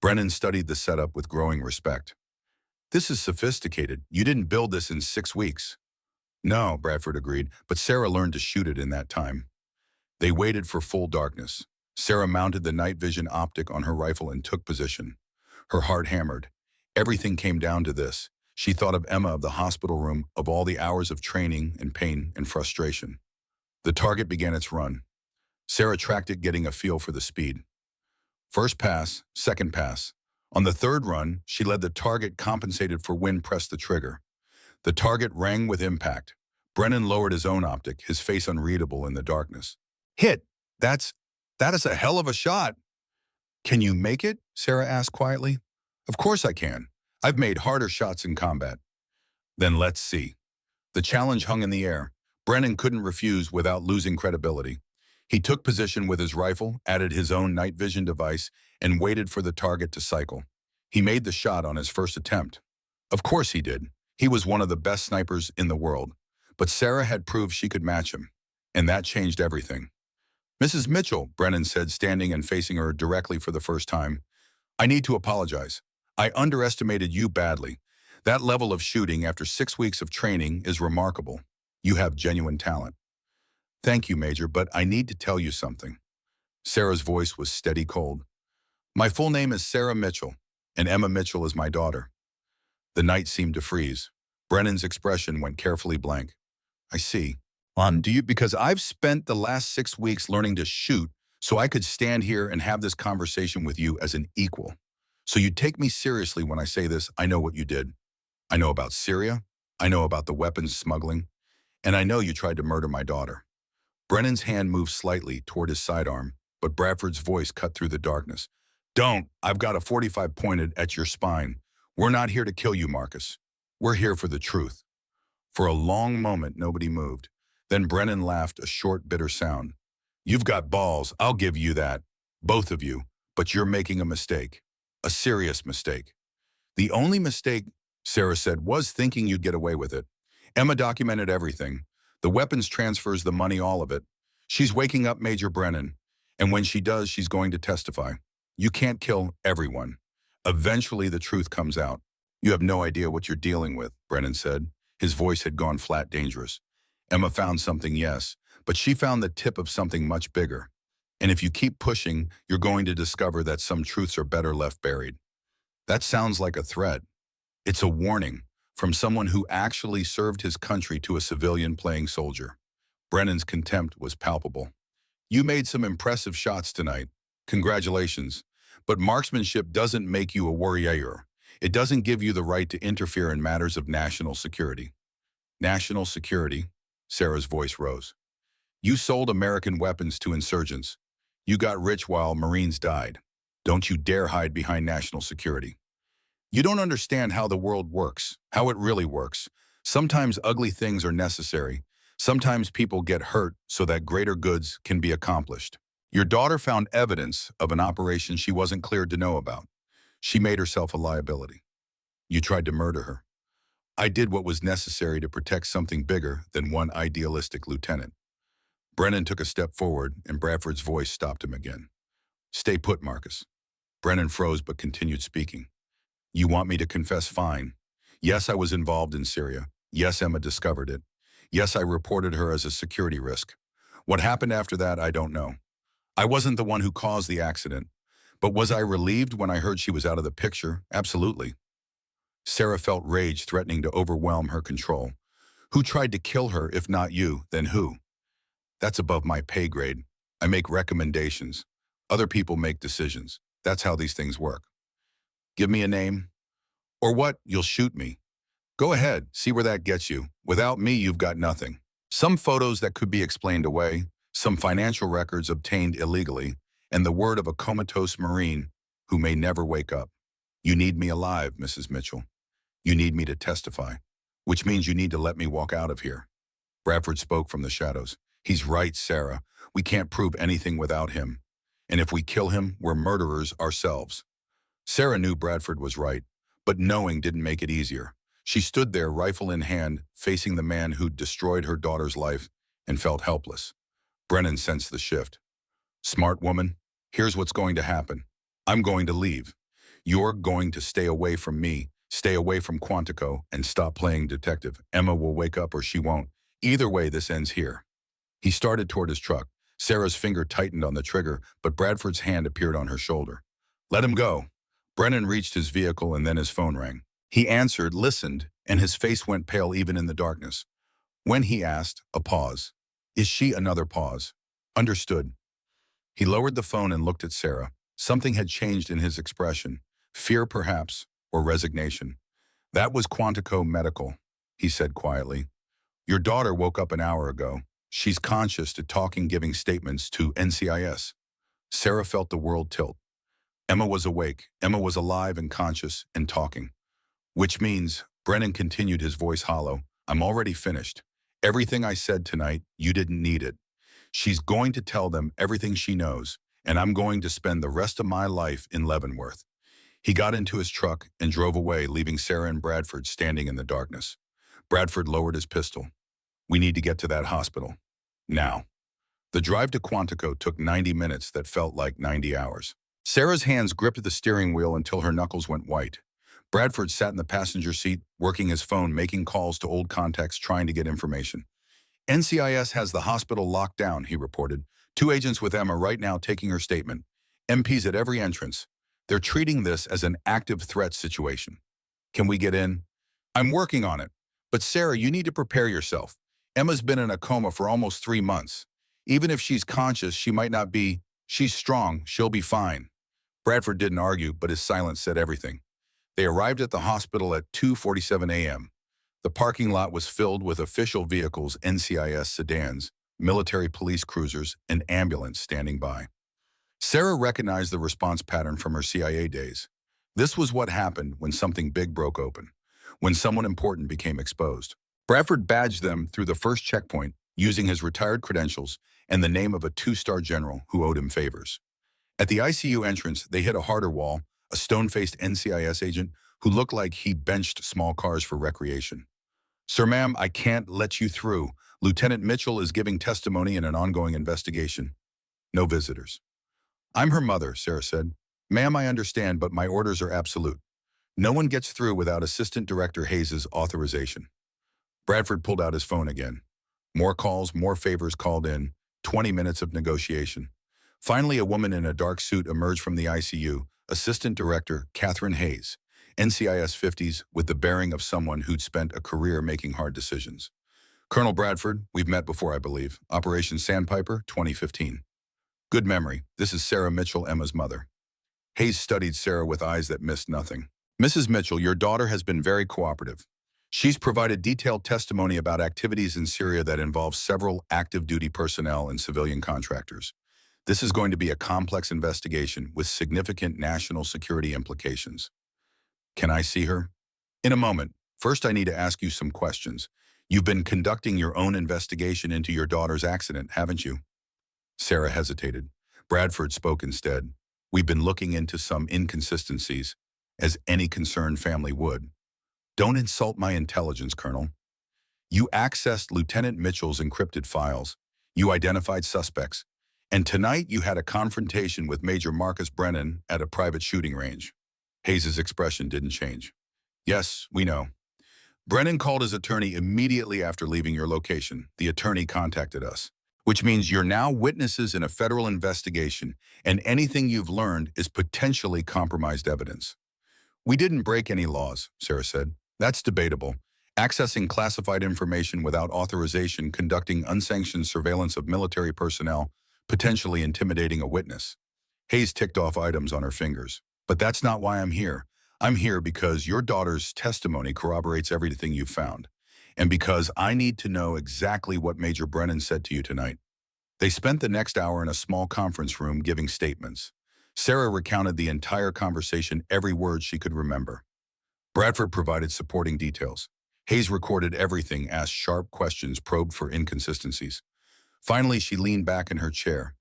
Brennan studied the setup with growing respect. "This is sophisticated. You didn't build this in 6 weeks. "No," Bradford agreed, "but Sarah learned to shoot it in that time." They waited for full darkness. Sarah mounted the night vision optic on her rifle and took position. Her heart hammered. Everything came down to this. She thought of Emma, of the hospital room, of all the hours of training and pain and frustration. The target began its run. Sarah tracked it, getting a feel for the speed. First pass, second pass. On the third run, she led the target, compensated for wind, pressed the trigger. The target rang with impact. Brennan lowered his own optic, his face unreadable in the darkness. "Hit! That is a hell of a shot." "Can you make it?" Sarah asked quietly. "Of course I can. I've made harder shots in combat." "Then let's see." The challenge hung in the air. Brennan couldn't refuse without losing credibility. He took position with his rifle, added his own night vision device, and waited for the target to cycle. He made the shot on his first attempt. Of course he did. He was one of the best snipers in the world. But Sarah had proved she could match him. And that changed everything. "Mrs. Mitchell," Brennan said, standing and facing her directly for the first time, "I need to apologize. I underestimated you badly. That level of shooting after 6 weeks of training is remarkable. You have genuine talent." "Thank you, Major, but I need to tell you something." Sarah's voice was steady cold. "My full name is Sarah Mitchell, and Emma Mitchell is my daughter." The night seemed to freeze. Brennan's expression went carefully blank. "I see. Do you? Because I've spent the last 6 weeks learning to shoot so I could stand here and have this conversation with you as an equal. So you take me seriously when I say this. I know what you did. I know about Syria. I know about the weapons smuggling. And I know you tried to murder my daughter." Brennan's hand moved slightly toward his sidearm, but Bradford's voice cut through the darkness. "Don't. I've got a .45 pointed at your spine. We're not here to kill you, Marcus. We're here for the truth." For a long moment, nobody moved. Then Brennan laughed, a short, bitter sound. "You've got balls, I'll give you that. Both of you. But you're making a mistake. A serious mistake." "The only mistake," Sarah said, "was thinking you'd get away with it. Emma documented everything. The weapons transfers, the money, all of it. She's waking up Major Brennan. And when she does, she's going to testify. You can't kill everyone. Eventually, the truth comes out." "You have no idea what you're dealing with," Brennan said. His voice had gone flat, dangerous. Emma found something, yes, but she found the tip of something much bigger. And if you keep pushing, you're going to discover that some truths are better left buried. That sounds like a threat. It's a warning from someone who actually served his country to a civilian playing soldier. Brennan's contempt was palpable. You made some impressive shots tonight. Congratulations. But marksmanship doesn't make you a warrior. It doesn't give you the right to interfere in matters of national security. National security? Sarah's voice rose. You sold American weapons to insurgents. You got rich while Marines died. Don't you dare hide behind national security. You don't understand how the world works, how it really works. Sometimes ugly things are necessary. Sometimes people get hurt so that greater goods can be accomplished. Your daughter found evidence of an operation she wasn't cleared to know about. She made herself a liability. You tried to murder her. I did what was necessary to protect something bigger than one idealistic lieutenant. Brennan took a step forward, and Bradford's voice stopped him again. Stay put, Marcus. Brennan froze but continued speaking. You want me to confess? Fine. Yes, I was involved in Syria. Yes, Emma discovered it. Yes, I reported her as a security risk. What happened after that, I don't know. I wasn't the one who caused the accident. But was I relieved when I heard she was out of the picture? Absolutely. Sarah felt rage threatening to overwhelm her control. Who tried to kill her, if not you, then who? That's above my pay grade. I make recommendations. Other people make decisions. That's how these things work. Give me a name. Or what? You'll shoot me. Go ahead, see where that gets you. Without me, you've got nothing. Some photos that could be explained away, some financial records obtained illegally, and the word of a comatose Marine who may never wake up. You need me alive, Mrs. Mitchell. You need me to testify, which means you need to let me walk out of here. Bradford spoke from the shadows. He's right, Sarah. We can't prove anything without him. And if we kill him, we're murderers ourselves. Sarah knew Bradford was right, but knowing didn't make it easier. She stood there, rifle in hand, facing the man who'd destroyed her daughter's life, and felt helpless. Brennan sensed the shift. Smart woman, here's what's going to happen. I'm going to leave. You're going to stay away from me, stay away from Quantico, and stop playing detective. Emma will wake up or she won't. Either way, this ends here. He started toward his truck. Sarah's finger tightened on the trigger, but Bradford's hand appeared on her shoulder. Let him go. Brennan reached his vehicle and then his phone rang. He answered, listened, and his face went pale even in the darkness. When he asked, a pause. Is she? Another pause. Understood. He lowered the phone and looked at Sarah. Something had changed in his expression. Fear, perhaps, or resignation. That was Quantico Medical, he said quietly. Your daughter woke up an hour ago. She's conscious to talking, giving statements to NCIS. Sarah felt the world tilt. Emma was awake. Emma was alive and conscious and talking. Which means, Brennan continued, his voice hollow, I'm already finished. Everything I said tonight, you didn't need it. She's going to tell them everything she knows, and I'm going to spend the rest of my life in Leavenworth. He got into his truck and drove away, leaving Sarah and Bradford standing in the darkness. Bradford lowered his pistol. We need to get to that hospital. Now. The drive to Quantico took 90 minutes that felt like 90 hours. Sarah's hands gripped the steering wheel until her knuckles went white. Bradford sat in the passenger seat, working his phone, making calls to old contacts, trying to get information. NCIS has the hospital locked down, he reported. 2 agents with Emma right now taking her statement. MPs at every entrance. They're treating this as an active threat situation. Can we get in? I'm working on it. But Sarah, you need to prepare yourself. Emma's been in a coma for almost 3 months. Even if she's conscious, she might not be. She's strong. She'll be fine. Bradford didn't argue, but his silence said everything. They arrived at the hospital at 2:47 a.m. The parking lot was filled with official vehicles, NCIS sedans, military police cruisers, and ambulance standing by. Sarah recognized the response pattern from her CIA days. This was what happened when something big broke open, when someone important became exposed. Bradford badged them through the first checkpoint using his retired credentials and the name of a 2-star general who owed him favors. At the ICU entrance, they hit a harder wall, a stone-faced NCIS agent who looked like he benched small cars for recreation. Sir, ma'am, I can't let you through. Lieutenant Mitchell is giving testimony in an ongoing investigation. No visitors. I'm her mother, Sarah said. Ma'am, I understand, but my orders are absolute. No one gets through without Assistant Director Hayes' authorization. Bradford pulled out his phone again. More calls, more favors called in, 20 minutes of negotiation. Finally, a woman in a dark suit emerged from the ICU, Assistant Director Catherine Hayes, NCIS 50s, with the bearing of someone who'd spent a career making hard decisions. Colonel Bradford, we've met before, I believe. Operation Sandpiper, 2015. Good memory. This is Sarah Mitchell, Emma's mother. Hayes studied Sarah with eyes that missed nothing. Mrs. Mitchell, your daughter has been very cooperative. She's provided detailed testimony about activities in Syria that involve several active duty personnel and civilian contractors. This is going to be a complex investigation with significant national security implications. Can I see her? In a moment. First, I need to ask you some questions. You've been conducting your own investigation into your daughter's accident, haven't you? Sarah hesitated. Bradford spoke instead. We've been looking into some inconsistencies, as any concerned family would. Don't insult my intelligence, Colonel. You accessed Lieutenant Mitchell's encrypted files. You identified suspects. And tonight you had a confrontation with Major Marcus Brennan at a private shooting range. Hayes' expression didn't change. Yes, we know. Brennan called his attorney immediately after leaving your location. The attorney contacted us, which means you're now witnesses in a federal investigation, and anything you've learned is potentially compromised evidence. We didn't break any laws, Sarah said. That's debatable. Accessing classified information without authorization, conducting unsanctioned surveillance of military personnel, potentially intimidating a witness. Hayes ticked off items on her fingers. But that's not why I'm here. I'm here because your daughter's testimony corroborates everything you found, and because I need to know exactly what Major Brennan said to you tonight. They spent the next hour in a small conference room giving statements. Sarah recounted the entire conversation, every word she could remember. Bradford provided supporting details. Hayes recorded everything, asked sharp questions, probed for inconsistencies. Finally, she leaned back in her chair.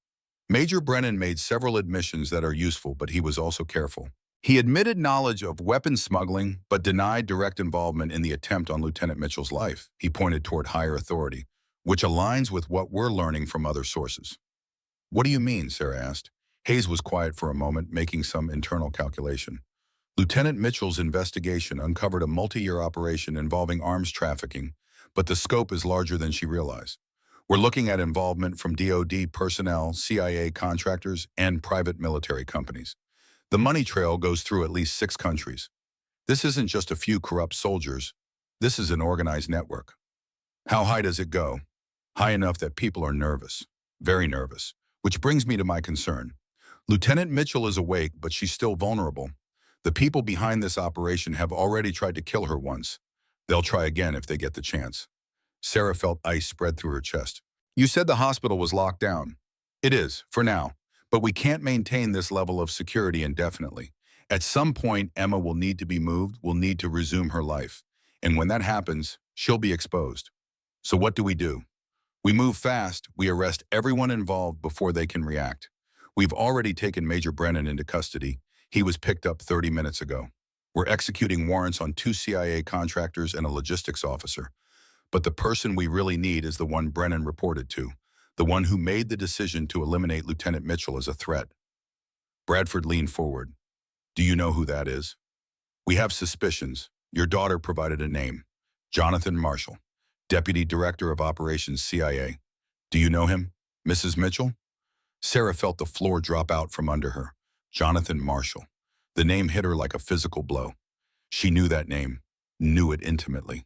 Major Brennan made several admissions that are useful, but he was also careful. He admitted knowledge of weapons smuggling, but denied direct involvement in the attempt on Lieutenant Mitchell's life. He pointed toward higher authority, which aligns with what we're learning from other sources. What do you mean? Sarah asked. Hayes was quiet for a moment, making some internal calculation. Lieutenant Mitchell's investigation uncovered a multi-year operation involving arms trafficking, but the scope is larger than she realized. We're looking at involvement from DoD personnel, CIA contractors, and private military companies. The money trail goes through at least 6 countries. This isn't just a few corrupt soldiers. This is an organized network. How high does it go? High enough that people are nervous, very nervous, which brings me to my concern. Lieutenant Mitchell is awake, but she's still vulnerable. The people behind this operation have already tried to kill her once. They'll try again if they get the chance. Sarah felt ice spread through her chest. You said the hospital was locked down. It is, for now, but we can't maintain this level of security indefinitely. At some point, Emma will need to be moved, will need to resume her life. And when that happens, she'll be exposed. So what do? We move fast, we arrest everyone involved before they can react. We've already taken Major Brennan into custody. He was picked up 30 minutes ago. We're executing warrants on 2 CIA contractors and a logistics officer. But the person we really need is the one Brennan reported to, the one who made the decision to eliminate Lieutenant Mitchell as a threat. Bradford leaned forward. Do you know who that is? We have suspicions. Your daughter provided a name. Jonathan Marshall, Deputy Director of Operations CIA. Do you know him, Mrs. Mitchell? Sarah felt the floor drop out from under her. Jonathan Marshall. The name hit her like a physical blow. She knew that name, knew it intimately.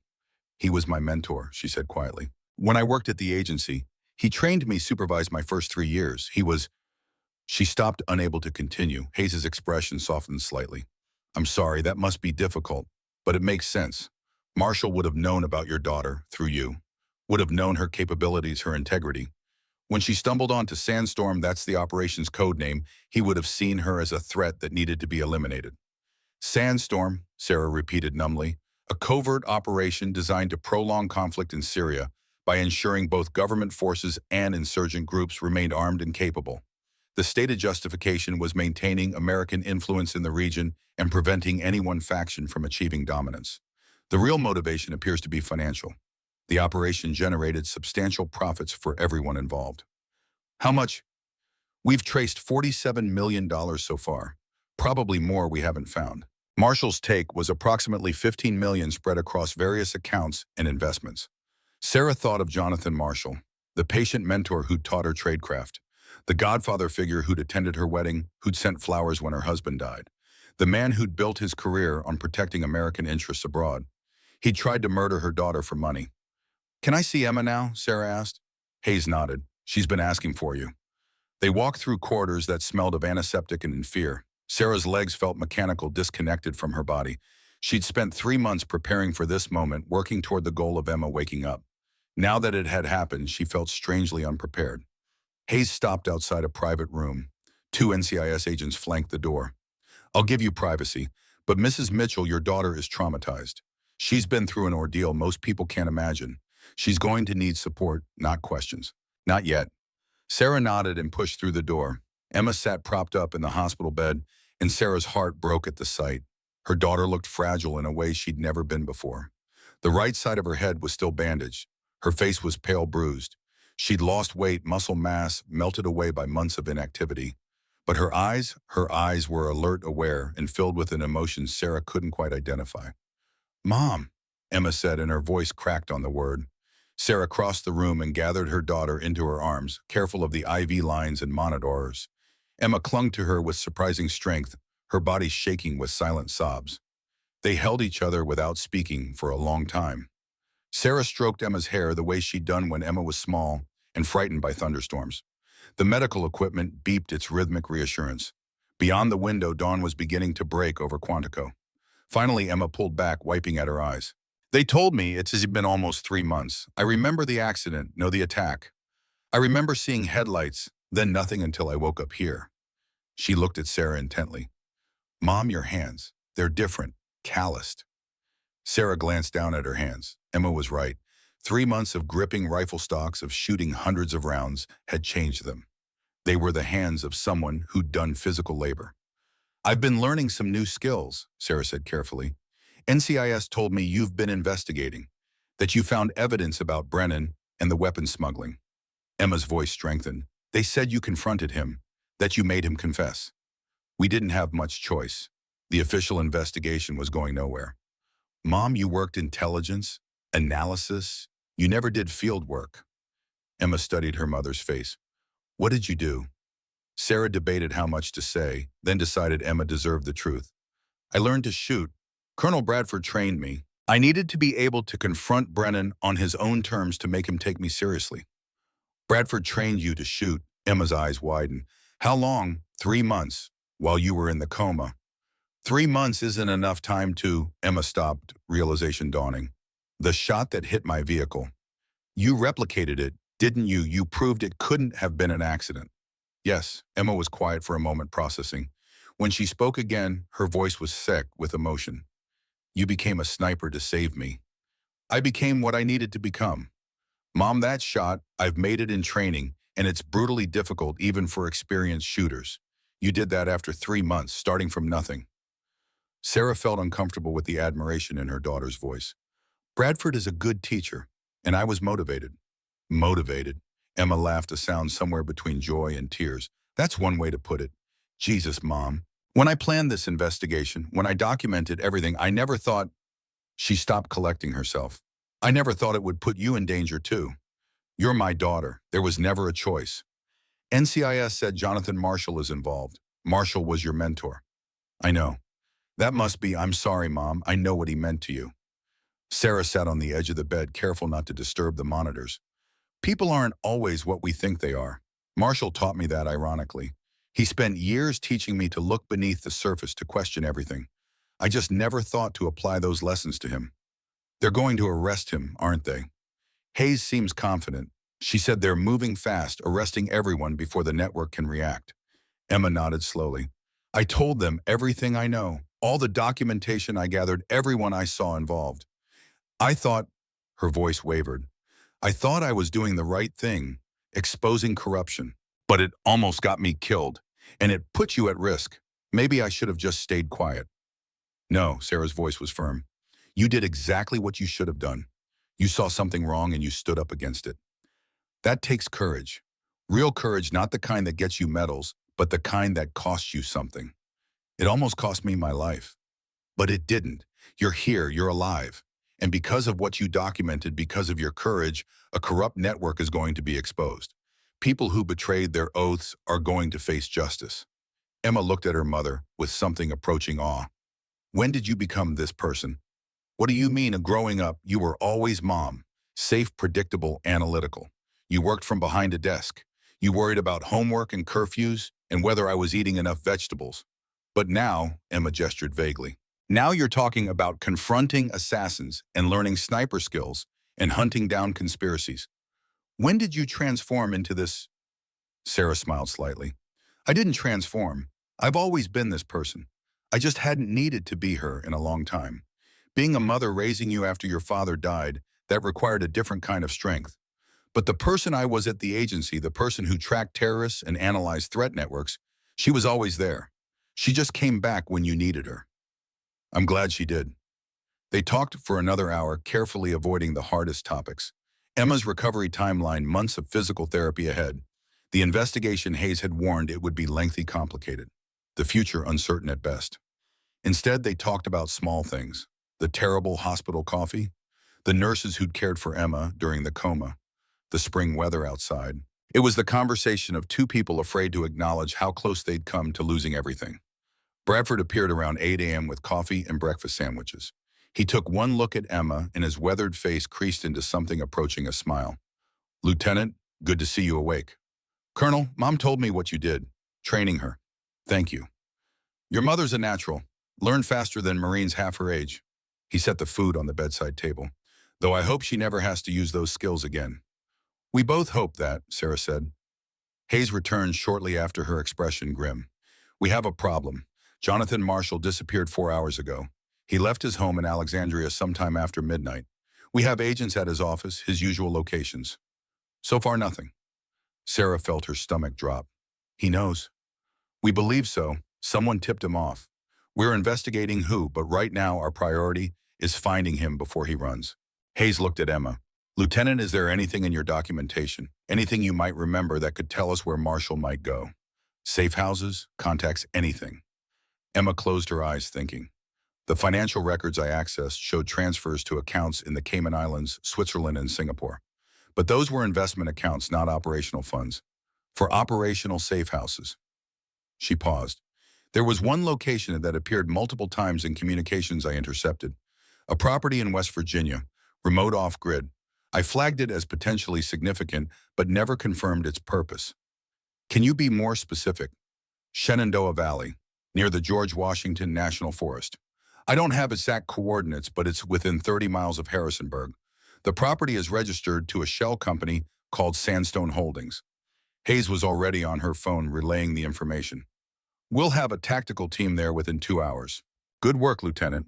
He was my mentor, she said quietly. When I worked at the agency, he trained me, supervised my first 3 years. She stopped, unable to continue. Hayes' expression softened slightly. I'm sorry, that must be difficult, but it makes sense. Marshall would have known about your daughter, through you, would have known her capabilities, her integrity. When she stumbled onto Sandstorm, that's the operation's code name, he would have seen her as a threat that needed to be eliminated. Sandstorm, Sarah repeated numbly, a covert operation designed to prolong conflict in Syria by ensuring both government forces and insurgent groups remained armed and capable. The stated justification was maintaining American influence in the region and preventing any one faction from achieving dominance. The real motivation appears to be financial. The operation generated substantial profits for everyone involved. How much? We've traced $47 million so far. Probably more we haven't found. Marshall's take was approximately $15 million spread across various accounts and investments. Sarah thought of Jonathan Marshall, the patient mentor who'd taught her tradecraft, the godfather figure who'd attended her wedding, who'd sent flowers when her husband died, the man who'd built his career on protecting American interests abroad. He'd tried to murder her daughter for money. "Can I see Emma now?" Sarah asked. Hayes nodded. "She's been asking for you." They walked through corridors that smelled of antiseptic and in fear. Sarah's legs felt mechanical, disconnected from her body. She'd spent 3 months preparing for this moment, working toward the goal of Emma waking up. Now that it had happened, she felt strangely unprepared. Hayes stopped outside a private room. 2 NCIS agents flanked the door. "I'll give you privacy, but Mrs. Mitchell, your daughter, is traumatized. She's been through an ordeal most people can't imagine. She's going to need support, not questions." "Not yet." Sarah nodded and pushed through the door. Emma sat propped up in the hospital bed, and Sarah's heart broke at the sight. Her daughter looked fragile in a way she'd never been before. The right side of her head was still bandaged. Her face was pale bruised. She'd lost weight, muscle mass melted away by months of inactivity. But her eyes were alert, aware, and filled with an emotion Sarah couldn't quite identify. "Mom," Emma said, and her voice cracked on the word. Sarah crossed the room and gathered her daughter into her arms, careful of the IV lines and monitors. Emma clung to her with surprising strength, her body shaking with silent sobs. They held each other without speaking for a long time. Sarah stroked Emma's hair the way she'd done when Emma was small and frightened by thunderstorms. The medical equipment beeped its rhythmic reassurance. Beyond the window, dawn was beginning to break over Quantico. Finally, Emma pulled back, wiping at her eyes. "They told me it's been almost 3 months. I remember the accident, no, the attack. I remember seeing headlights, then nothing until I woke up here." She looked at Sarah intently. "Mom, your hands. They're different, calloused." Sarah glanced down at her hands. Emma was right. 3 months of gripping rifle stocks, of shooting hundreds of rounds, had changed them. They were the hands of someone who'd done physical labor. "I've been learning some new skills," Sarah said carefully. "NCIS told me you've been investigating, that you found evidence about Brennan and the weapons smuggling." Emma's voice strengthened. "They said you confronted him, that you made him confess." "We didn't have much choice. The official investigation was going nowhere." "Mom, you worked intelligence, analysis. You never did field work." Emma studied her mother's face. "What did you do?" Sarah debated how much to say, then decided Emma deserved the truth. "I learned to shoot. Colonel Bradford trained me. I needed to be able to confront Brennan on his own terms to make him take me seriously." "Bradford trained you to shoot?" Emma's eyes widened. "How long?" "3 months, while you were in the coma." 3 months isn't enough time to..." Emma stopped, realization dawning. "The shot that hit my vehicle. You replicated it, didn't you? You proved it couldn't have been an accident." "Yes." Emma was quiet for a moment, processing. When she spoke again, her voice was thick with emotion. "You became a sniper to save me. I became what I needed to become. Mom, that shot, I've made it in training, and it's brutally difficult even for experienced shooters. You did that after 3 months, starting from nothing." Sarah felt uncomfortable with the admiration in her daughter's voice. "Bradford is a good teacher, and I was motivated." "Motivated?" Emma laughed, a sound somewhere between joy and tears. "That's one way to put it. Jesus, Mom. When I planned this investigation, when I documented everything, I never thought..." She stopped collecting herself. "I never thought it would put you in danger too. You're my daughter. There was never a choice. NCIS said Jonathan Marshall is involved. Marshall was your mentor." "I know. That must be..." "I'm sorry, Mom. I know what he meant to you." Sarah sat on the edge of the bed, careful not to disturb the monitors. "People aren't always what we think they are. Marshall taught me that, ironically. He spent years teaching me to look beneath the surface, to question everything. I just never thought to apply those lessons to him." "They're going to arrest him, aren't they?" Hayes seems confident. She said they're moving fast, arresting everyone before the network can react. Emma nodded slowly. "I told them everything I know, all the documentation I gathered, everyone I saw involved. I thought..." Her voice wavered. "I thought I was doing the right thing, exposing corruption. But it almost got me killed, and it put you at risk. Maybe I should have just stayed quiet." "No," Sarah's voice was firm. "You did exactly what you should have done. You saw something wrong and you stood up against it. That takes courage. Real courage, not the kind that gets you medals, but the kind that costs you something. It almost cost me my life. But it didn't. You're here, you're alive. And because of what you documented, because of your courage, a corrupt network is going to be exposed. People who betrayed their oaths are going to face justice. Emma looked at her mother with something approaching awe. When did you become this person? What do you mean, growing up, you were always mom? Safe, predictable, analytical. You worked from behind a desk. You worried about homework and curfews and whether I was eating enough vegetables. But now, Emma gestured vaguely, now you're talking about confronting assassins and learning sniper skills and hunting down conspiracies. When did you transform into this? Sarah smiled slightly. I didn't transform. I've always been this person. I just hadn't needed to be her in a long time. Being a mother raising you after your father died, that required a different kind of strength. But the person I was at the agency, the person who tracked terrorists and analyzed threat networks, she was always there. She just came back when you needed her. I'm glad she did. They talked for another hour, carefully avoiding the hardest topics. Emma's recovery timeline, months of physical therapy ahead. The investigation Hayes had warned it would be lengthy, complicated. The future uncertain at best. Instead, they talked about small things. The terrible hospital coffee, the nurses who'd cared for Emma during the coma, the spring weather outside. It was the conversation of two people afraid to acknowledge how close they'd come to losing everything. Bradford appeared around 8 a.m. with coffee and breakfast sandwiches. He took one look at Emma, and his weathered face creased into something approaching a smile. Lieutenant, good to see you awake. Colonel, Mom told me what you did, training her. Thank you. Your mother's a natural. Learned faster than Marines half her age. He set the food on the bedside table. Though I hope she never has to use those skills again. We both hope that, Sarah said. Hayes returned shortly after, her expression grim. We have a problem. Jonathan Marshall disappeared 4 hours ago. He left his home in Alexandria sometime after midnight. We have agents at his office, his usual locations. So far, nothing. Sarah felt her stomach drop. He knows. We believe so. Someone tipped him off. We're investigating who, but right now our priority is finding him before he runs. Hayes looked at Emma. Lieutenant, is there anything in your documentation, anything you might remember that could tell us where Marshall might go? Safe houses, contacts, anything. Emma closed her eyes, thinking. The financial records I accessed showed transfers to accounts in the Cayman Islands, Switzerland, and Singapore. But those were investment accounts, not operational funds. For operational safe houses. She paused. There was one location that appeared multiple times in communications I intercepted. A property in West Virginia, remote off-grid. I flagged it as potentially significant, but never confirmed its purpose. Can you be more specific? Shenandoah Valley, near the George Washington National Forest. I don't have exact coordinates, but it's within 30 miles of Harrisonburg. The property is registered to a shell company called Sandstone Holdings. Hayes was already on her phone relaying the information. We'll have a tactical team there within 2 hours. Good work, Lieutenant.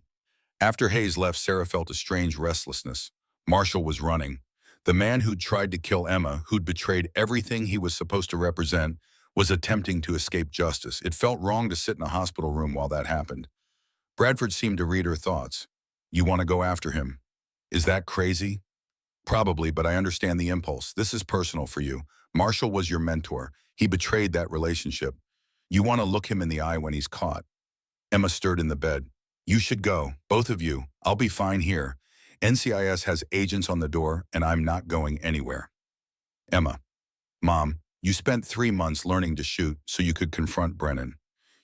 After Hayes left, Sarah felt a strange restlessness. Marshall was running. The man who'd tried to kill Emma, who'd betrayed everything he was supposed to represent, was attempting to escape justice. It felt wrong to sit in a hospital room while that happened. Bradford seemed to read her thoughts. You want to go after him? Is that crazy? Probably, but I understand the impulse. This is personal for you. Marshall was your mentor. He betrayed that relationship. You want to look him in the eye when he's caught. Emma stirred in the bed. You should go, both of you. I'll be fine here. NCIS has agents on the door, and I'm not going anywhere. Emma. Mom, you spent 3 months learning to shoot so you could confront Brennan.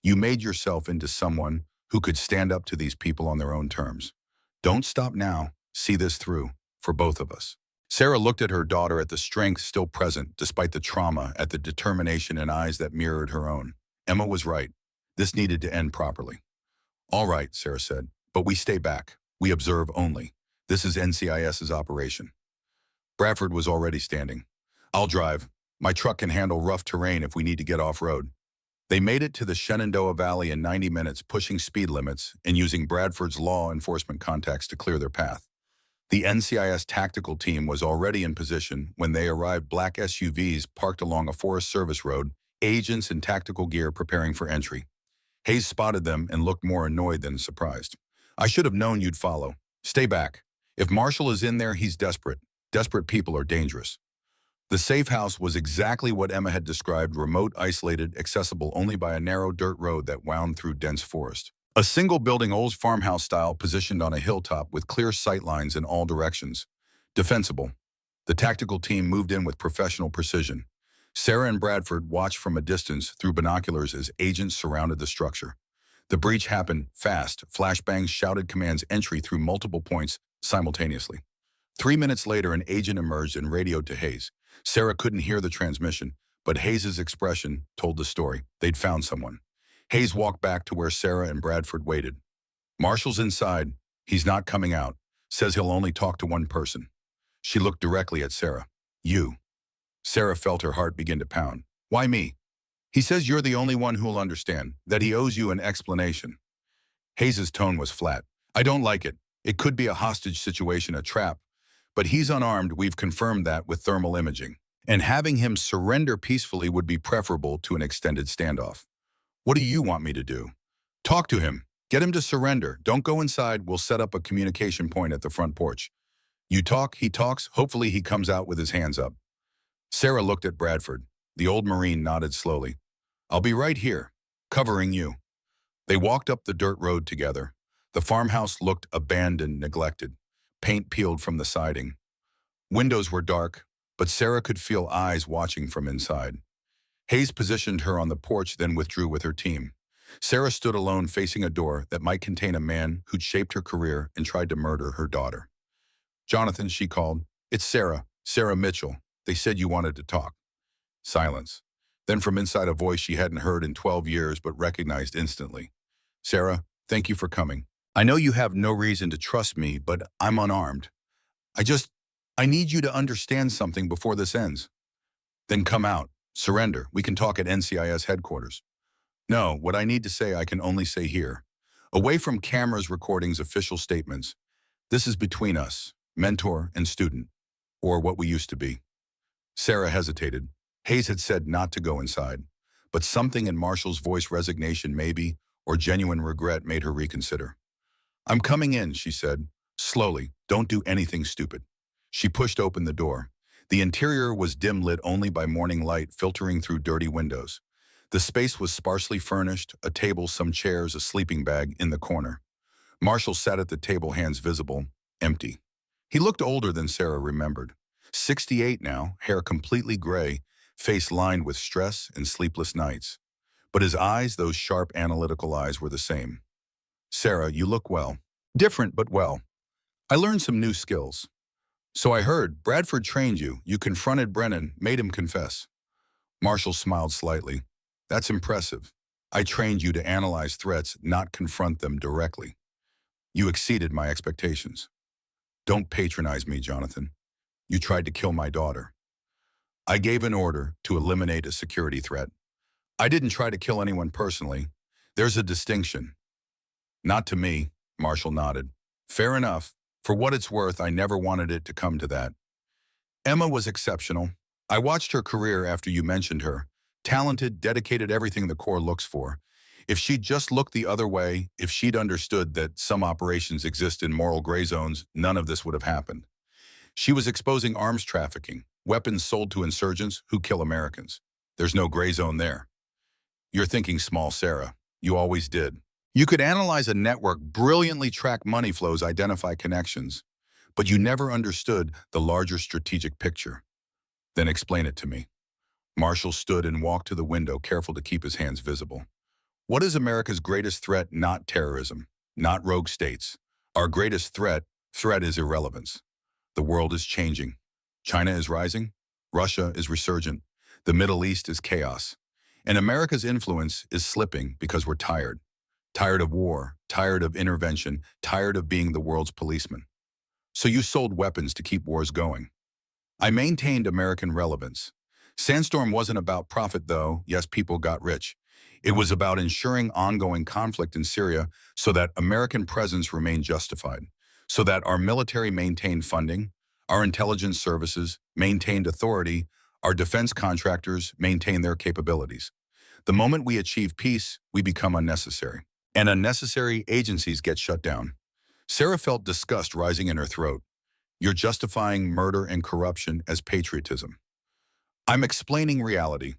You made yourself into someone who could stand up to these people on their own terms. Don't stop now. See this through, for both of us. Sarah looked at her daughter, at the strength still present despite the trauma, at the determination in eyes that mirrored her own. Emma was right. This needed to end properly. All right, Sarah said, but we stay back. We observe only. This is NCIS's operation. Bradford was already standing. I'll drive. My truck can handle rough terrain if we need to get off-road. They made it to the Shenandoah Valley in 90 minutes, pushing speed limits and using Bradford's law enforcement contacts to clear their path. The NCIS tactical team was already in position when they arrived. Black SUVs parked along a Forest Service road, agents in tactical gear preparing for entry. Hayes spotted them and looked more annoyed than surprised. I should have known you'd follow. Stay back. If Marshall is in there, he's desperate. Desperate people are dangerous. The safe house was exactly what Emma had described, remote, isolated, accessible only by a narrow dirt road that wound through dense forest. A single building, old farmhouse style, positioned on a hilltop with clear sight lines in all directions. Defensible. The tactical team moved in with professional precision. Sarah and Bradford watched from a distance through binoculars as agents surrounded the structure. The breach happened fast. Flashbangs shouted commands entry through multiple points simultaneously. 3 minutes later, an agent emerged and radioed to Hayes. Sarah couldn't hear the transmission, but Hayes's expression told the story. They'd found someone. Hayes walked back to where Sarah and Bradford waited. Marshall's inside. He's not coming out. Says he'll only talk to one person. She looked directly at Sarah. You. Sarah felt her heart begin to pound. Why me? He says you're the only one who'll understand, that he owes you an explanation. Hayes's tone was flat. I don't like it. It could be a hostage situation, a trap. But he's unarmed, we've confirmed that with thermal imaging. And having him surrender peacefully would be preferable to an extended standoff. What do you want me to do? Talk to him. Get him to surrender. Don't go inside. We'll set up a communication point at the front porch. You talk, he talks. Hopefully he comes out with his hands up. Sarah looked at Bradford. The old Marine nodded slowly. I'll be right here, covering you. They walked up the dirt road together. The farmhouse looked abandoned, neglected. Paint peeled from the siding. Windows were dark, but Sarah could feel eyes watching from inside. Hayes positioned her on the porch, then withdrew with her team. Sarah stood alone facing a door that might contain a man who'd shaped her career and tried to murder her daughter. Jonathan, she called. It's Sarah, Sarah Mitchell. They said you wanted to talk. Silence. Then from inside, a voice she hadn't heard in 12 years but recognized instantly. Sarah, thank you for coming. I know you have no reason to trust me, but I'm unarmed. I need you to understand something before this ends. Then come out. Surrender. We can talk at NCIS headquarters. No, what I need to say I can only say here. Away from cameras, recordings, official statements. This is between us, mentor and student, or what we used to be. Sarah hesitated. Hayes had said not to go inside, but something in Marshall's voice, resignation maybe, or genuine regret, made her reconsider. I'm coming in, she said. Slowly. Don't do anything stupid. She pushed open the door. The interior was dim, lit only by morning light filtering through dirty windows. The space was sparsely furnished, a table, some chairs, a sleeping bag in the corner. Marshall sat at the table, hands visible, empty. He looked older than Sarah remembered. 68 now, hair completely gray, face lined with stress and sleepless nights. But his eyes, those sharp, analytical eyes, were the same. Sarah, you look well. Different, but well. I learned some new skills. So I heard, Bradford trained you. You confronted Brennan, made him confess. Marshall smiled slightly. That's impressive. I trained you to analyze threats, not confront them directly. You exceeded my expectations. Don't patronize me, Jonathan. You tried to kill my daughter. I gave an order to eliminate a security threat. I didn't try to kill anyone personally. There's a distinction. Not to me, Marshall nodded. Fair enough. For what it's worth, I never wanted it to come to that. Emma was exceptional. I watched her career after you mentioned her. Talented, dedicated, everything the Corps looks for. If she'd just looked the other way, if she'd understood that some operations exist in moral gray zones, none of this would have happened. She was exposing arms trafficking, weapons sold to insurgents who kill Americans. There's no gray zone there. You're thinking small, Sarah. You always did. You could analyze a network, brilliantly track money flows, identify connections, but you never understood the larger strategic picture. Then explain it to me. Marshall stood and walked to the window, careful to keep his hands visible. What is America's greatest threat? Not terrorism, not rogue states. Our greatest threat is irrelevance. The world is changing. China is rising. Russia is resurgent. The Middle East is chaos. And America's influence is slipping because we're tired. Tired of war, tired of intervention, tired of being the world's policeman. So you sold weapons to keep wars going. I maintained American relevance. Sandstorm wasn't about profit, though. Yes, people got rich. It was about ensuring ongoing conflict in Syria so that American presence remained justified, so that our military maintained funding, our intelligence services maintained authority, our defense contractors maintained their capabilities. The moment we achieve peace, we become unnecessary. And unnecessary agencies get shut down. Sarah felt disgust rising in her throat. You're justifying murder and corruption as patriotism. I'm explaining reality.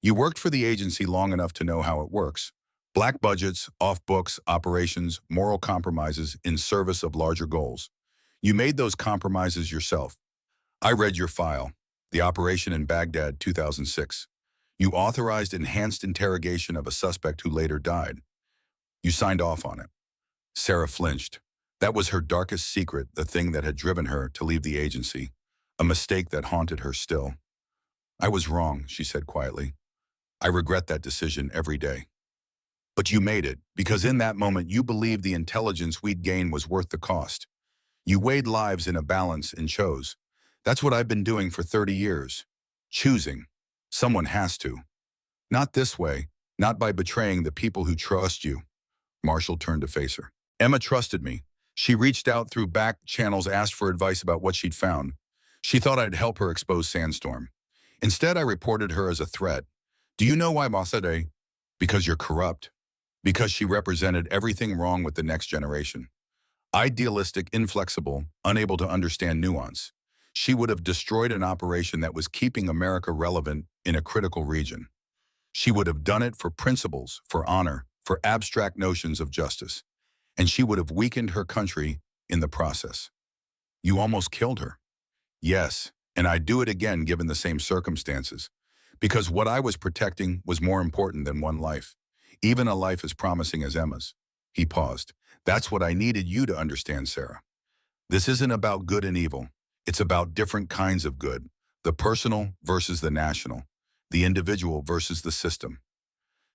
You worked for the agency long enough to know how it works. Black budgets, off-books, operations, moral compromises in service of larger goals. You made those compromises yourself. I read your file, the operation in Baghdad 2006. You authorized enhanced interrogation of a suspect who later died. You signed off on it. Sarah flinched. That was her darkest secret, the thing that had driven her to leave the agency, a mistake that haunted her still. I was wrong, she said quietly. I regret that decision every day. But you made it, because in that moment you believed the intelligence we'd gain was worth the cost. You weighed lives in a balance and chose. That's what I've been doing for 30 years. Choosing. Someone has to. Not this way, not by betraying the people who trust you. Marshall turned to face her. Emma trusted me. She reached out through back channels, asked for advice about what she'd found. She thought I'd help her expose Sandstorm. Instead, I reported her as a threat. Do you know why, Masade? Because you're corrupt. Because she represented everything wrong with the next generation. Idealistic, inflexible, unable to understand nuance. She would have destroyed an operation that was keeping America relevant in a critical region. She would have done it for principles, for honor, for abstract notions of justice. And she would have weakened her country in the process. You almost killed her. Yes, and I'd do it again given the same circumstances. Because what I was protecting was more important than one life. Even a life as promising as Emma's. He paused. That's what I needed you to understand, Sarah. This isn't about good and evil. It's about different kinds of good. The personal versus the national. The individual versus the system.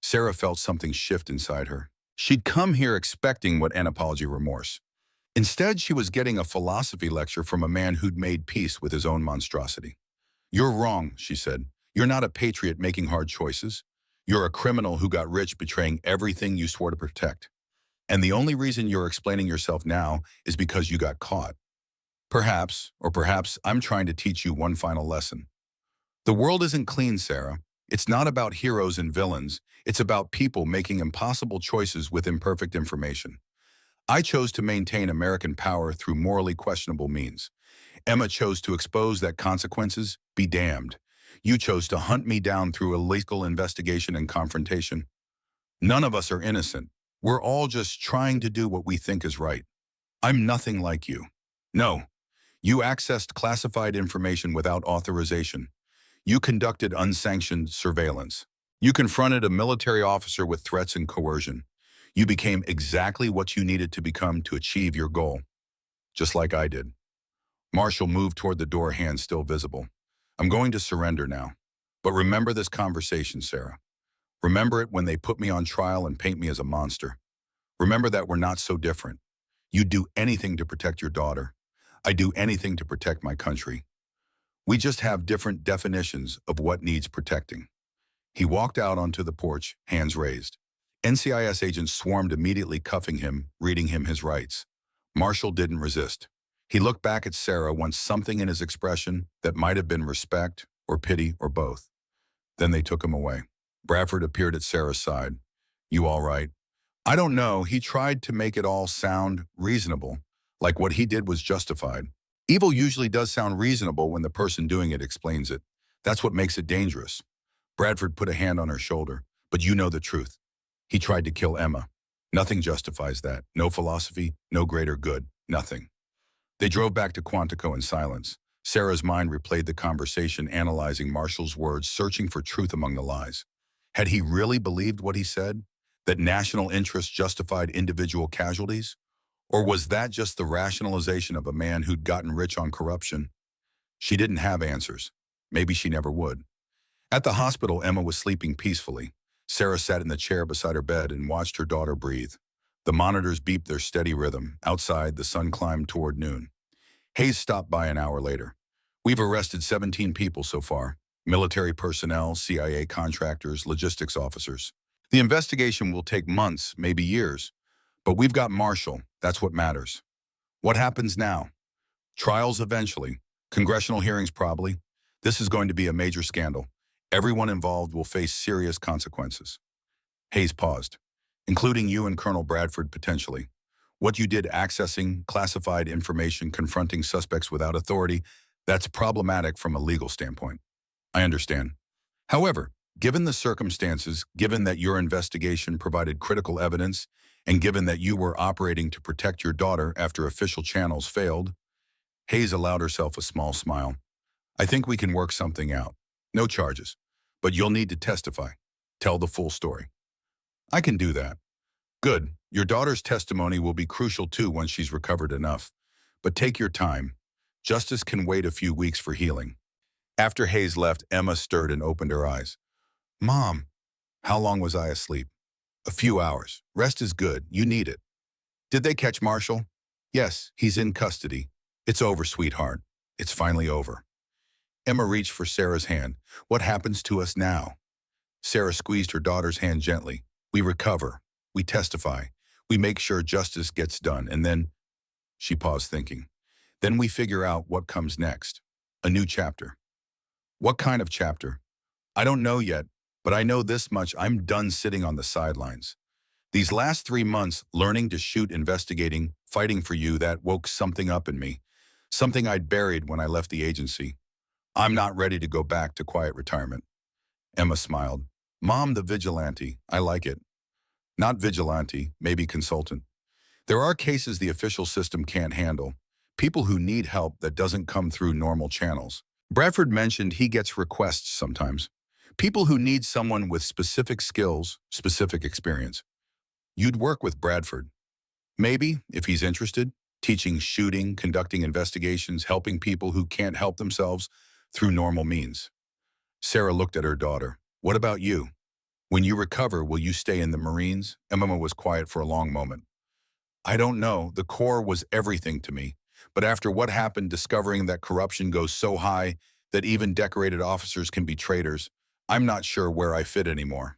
Sarah felt something shift inside her. She'd come here expecting what anapology remorse. Instead, she was getting a philosophy lecture from a man who'd made peace with his own monstrosity. You're wrong, she said. You're not a patriot making hard choices. You're a criminal who got rich betraying everything you swore to protect. And the only reason you're explaining yourself now is because you got caught. Perhaps, or perhaps I'm trying to teach you one final lesson. The world isn't clean, Sarah. It's not about heroes and villains. It's about people making impossible choices with imperfect information. I chose to maintain American power through morally questionable means. Emma chose to expose that consequences be damned. You chose to hunt me down through a legal investigation and confrontation. None of us are innocent. We're all just trying to do what we think is right. I'm nothing like you. No, you accessed classified information without authorization. You conducted unsanctioned surveillance. You confronted a military officer with threats and coercion. You became exactly what you needed to become to achieve your goal, just like I did. Marshall moved toward the door, hand still visible. I'm going to surrender now. But remember this conversation, Sarah. Remember it when they put me on trial and paint me as a monster. Remember that we're not so different. You'd do anything to protect your daughter. I do anything to protect my country. We just have different definitions of what needs protecting. He walked out onto the porch, hands raised. NCIS agents swarmed immediately, cuffing him, reading him his rights. Marshall didn't resist. He looked back at Sarah, once something in his expression that might have been respect or pity or both. Then they took him away. Bradford appeared at Sarah's side. You all right? I don't know. He tried to make it all sound reasonable, like what he did was justified. Evil usually does sound reasonable when the person doing it explains it. That's what makes it dangerous. Bradford put a hand on her shoulder. But you know the truth. He tried to kill Emma. Nothing justifies that. No philosophy, no greater good, nothing. They drove back to Quantico in silence. Sarah's mind replayed the conversation, analyzing Marshall's words, searching for truth among the lies. Had he really believed what he said? That national interest justified individual casualties? Or was that just the rationalization of a man who'd gotten rich on corruption? She didn't have answers. Maybe she never would. At the hospital, Emma was sleeping peacefully. Sarah sat in the chair beside her bed and watched her daughter breathe. The monitors beeped their steady rhythm. Outside, the sun climbed toward noon. Hayes stopped by an hour later. We've arrested 17 people so far. Military personnel, CIA contractors, logistics officers. The investigation will take months, maybe years. But we've got Marshall. That's what matters. What happens now? Trials eventually. Congressional hearings probably. This is going to be a major scandal. Everyone involved will face serious consequences. Hayes paused. Including you and Colonel Bradford potentially. What you did accessing classified information, confronting suspects without authority, that's problematic from a legal standpoint. I understand. However, Given the circumstances, given that your investigation provided critical evidence, and given that you were operating to protect your daughter after official channels failed, Hayes allowed herself a small smile. I think we can work something out. No charges. But you'll need to testify. Tell the full story. I can do that. Good. Your daughter's testimony will be crucial too once she's recovered enough. But take your time. Justice can wait a few weeks for healing. After Hayes left, Emma stirred and opened her eyes. Mom, how long was I asleep? A few hours. Rest is good. You need it. Did they catch Marshall? Yes, he's in custody. It's over, sweetheart. It's finally over. Emma reached for Sarah's hand. What happens to us now? Sarah squeezed her daughter's hand gently. We recover. We testify. We make sure justice gets done. And then, she paused thinking, then we figure out what comes next. A new chapter. What kind of chapter? I don't know yet, but I know this much: I'm done sitting on the sidelines. These last 3 months, learning to shoot, investigating, fighting for you, that woke something up in me. Something I'd buried when I left the agency. I'm not ready to go back to quiet retirement. Emma smiled. Mom, the vigilante. I like it. Not vigilante, maybe consultant. There are cases the official system can't handle. People who need help that doesn't come through normal channels. Bradford mentioned he gets requests sometimes. People who need someone with specific skills, specific experience. You'd work with Bradford. Maybe, if he's interested, teaching shooting, conducting investigations, helping people who can't help themselves through normal means. Sarah looked at her daughter. What about you? When you recover, will you stay in the Marines? Emma was quiet for a long moment. I don't know. The Corps was everything to me. But after what happened, discovering that corruption goes so high that even decorated officers can be traitors, I'm not sure where I fit anymore.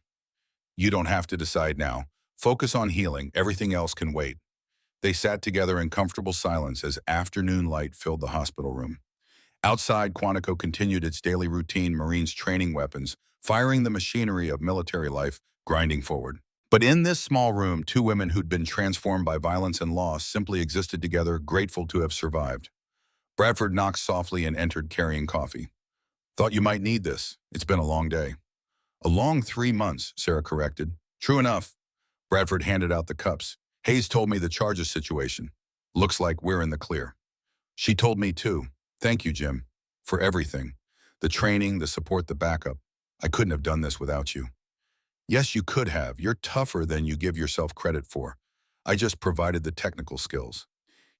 You don't have to decide now. Focus on healing. Everything else can wait. They sat together in comfortable silence as afternoon light filled the hospital room. Outside, Quantico continued its daily routine, Marines training weapons, firing the machinery of military life, grinding forward. But in this small room, two women who'd been transformed by violence and loss simply existed together, grateful to have survived. Bradford knocked softly and entered carrying coffee. Thought you might need this. It's been a long day. A long 3 months, Sarah corrected. True enough. Bradford handed out the cups. Hayes told me the charges situation. Looks like we're in the clear. She told me too. Thank you, Jim, for everything. The training, the support, the backup. I couldn't have done this without you. Yes, you could have. You're tougher than you give yourself credit for. I just provided the technical skills.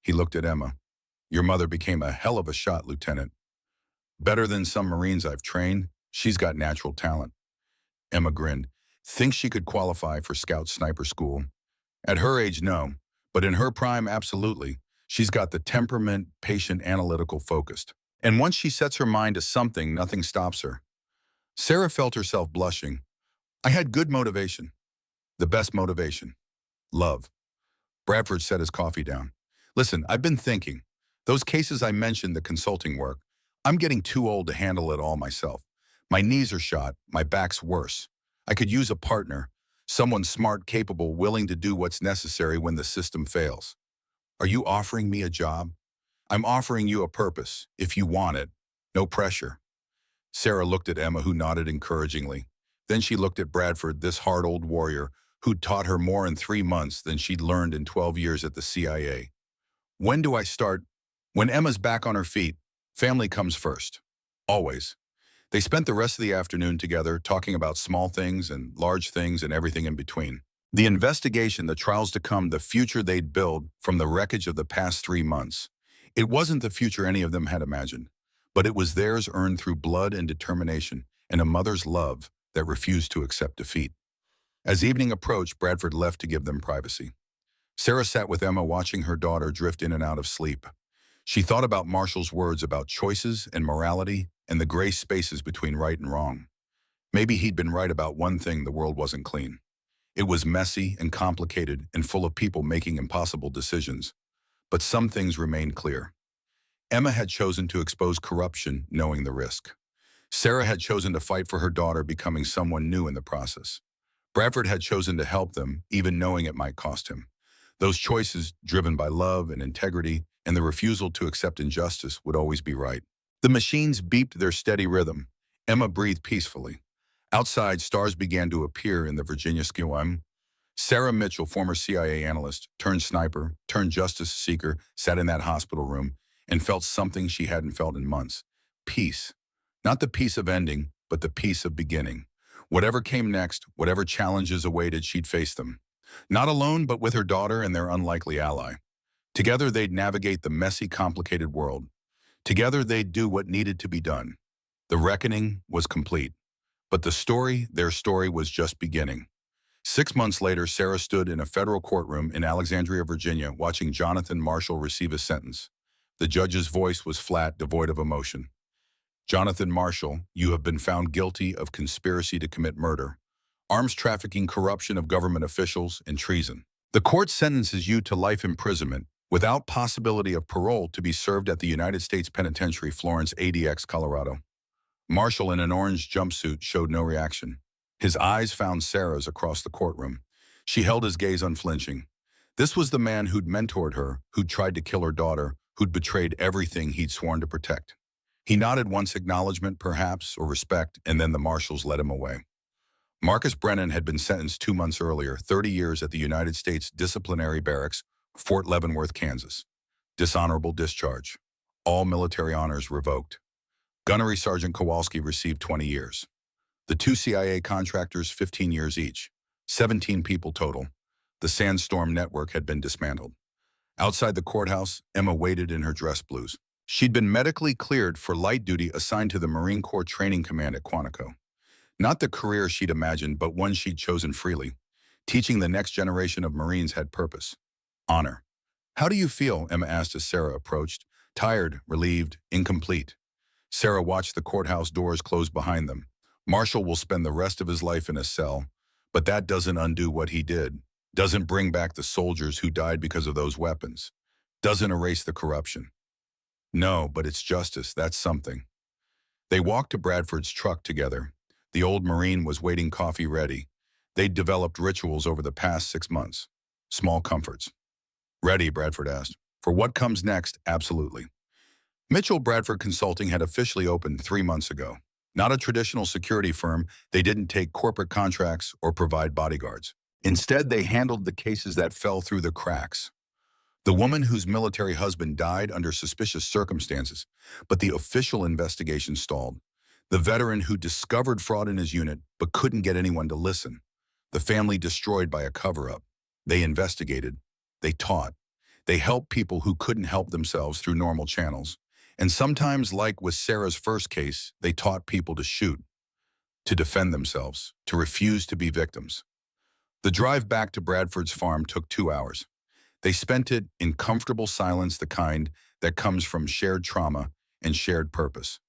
He looked at Emma. Your mother became a hell of a shot, Lieutenant. Better than some Marines I've trained. She's got natural talent. Emma grinned. Thinks she could qualify for Scout Sniper School? At her age, no. But in her prime, absolutely. She's got the temperament, patient, analytical, focused. And once she sets her mind to something, nothing stops her. Sarah felt herself blushing. I had good motivation. The best motivation. Love. Bradford set his coffee down. Listen, I've been thinking. Those cases I mentioned, the consulting work, I'm getting too old to handle it all myself. My knees are shot. My back's worse. I could use a partner. Someone smart, capable, willing to do what's necessary when the system fails. Are you offering me a job? I'm offering you a purpose, if you want it. No pressure. Sarah looked at Emma, who nodded encouragingly. Then she looked at Bradford, this hard old warrior, who'd taught her more in 3 months than she'd learned in 12 years at the CIA. When do I start? When Emma's back on her feet. Family comes first. Always. They spent the rest of the afternoon together, talking about small things and large things and everything in between. The investigation, the trials to come, the future they'd build from the wreckage of the past 3 months. It wasn't the future any of them had imagined, but it was theirs, earned through blood and determination and a mother's love that refused to accept defeat. As evening approached, Bradford left to give them privacy. Sarah sat with Emma, watching her daughter drift in and out of sleep. She thought about Marshall's words about choices and morality and the gray spaces between right and wrong. Maybe he'd been right about one thing: the world wasn't clean. It was messy and complicated and full of people making impossible decisions. But some things remained clear. Emma had chosen to expose corruption, knowing the risk. Sarah had chosen to fight for her daughter, becoming someone new in the process. Bradford had chosen to help them, even knowing it might cost him. Those choices, driven by love and integrity and the refusal to accept injustice, would always be right. The machines beeped their steady rhythm. Emma breathed peacefully. Outside, stars began to appear in the Virginia sky. Sarah Mitchell, former CIA analyst, turned sniper, turned justice seeker, sat in that hospital room and felt something she hadn't felt in months. Peace. Not the peace of ending, but the peace of beginning. Whatever came next, whatever challenges awaited, she'd face them. Not alone, but with her daughter and their unlikely ally. Together, they'd navigate the messy, complicated world. Together, they'd do what needed to be done. The reckoning was complete. But the story, their story, was just beginning. 6 months later, Sarah stood in a federal courtroom in Alexandria, Virginia, watching Jonathan Marshall receive a sentence. The judge's voice was flat, devoid of emotion. Jonathan Marshall, you have been found guilty of conspiracy to commit murder, arms trafficking, corruption of government officials, and treason. The court sentences you to life imprisonment without possibility of parole to be served at the United States Penitentiary, Florence ADX, Colorado. Marshall, in an orange jumpsuit, showed no reaction. His eyes found Sarah's across the courtroom. She held his gaze unflinching. This was the man who'd mentored her, who'd tried to kill her daughter, who'd betrayed everything he'd sworn to protect. He nodded once, acknowledgement perhaps, or respect, and then the marshals led him away. Marcus Brennan had been sentenced 2 months earlier, 30 years at the United States Disciplinary Barracks, Fort Leavenworth, Kansas. Dishonorable discharge. All military honors revoked. Gunnery Sergeant Kowalski received 20 years. The 2 CIA contractors, 15 years each. 17 people total. The Sandstorm network had been dismantled. Outside the courthouse, Emma waited in her dress blues. She'd been medically cleared for light duty, assigned to the Marine Corps Training Command at Quantico. Not the career she'd imagined, but one she'd chosen freely. Teaching the next generation of Marines had purpose. Honor. How do you feel? Emma asked as Sarah approached. Tired, relieved, incomplete. Sarah watched the courthouse doors close behind them. Marshall will spend the rest of his life in a cell, but that doesn't undo what he did. Doesn't bring back the soldiers who died because of those weapons. Doesn't erase the corruption. No, but it's justice, that's something. They walked to Bradford's truck together. The old Marine was waiting, coffee ready. They'd developed rituals over the past 6 months. Small comforts. Ready, Bradford asked. For what comes next, absolutely. Mitchell Bradford Consulting had officially opened 3 months ago. Not a traditional security firm, they didn't take corporate contracts or provide bodyguards. Instead, they handled the cases that fell through the cracks. The woman whose military husband died under suspicious circumstances, but the official investigation stalled. The veteran who discovered fraud in his unit but couldn't get anyone to listen. The family destroyed by a cover-up. They investigated. They taught. They helped people who couldn't help themselves through normal channels. And sometimes, like with Sarah's first case, they taught people to shoot, to defend themselves, to refuse to be victims. The drive back to Bradford's farm took 2 hours. They spent it in comfortable silence, the kind that comes from shared trauma and shared purpose.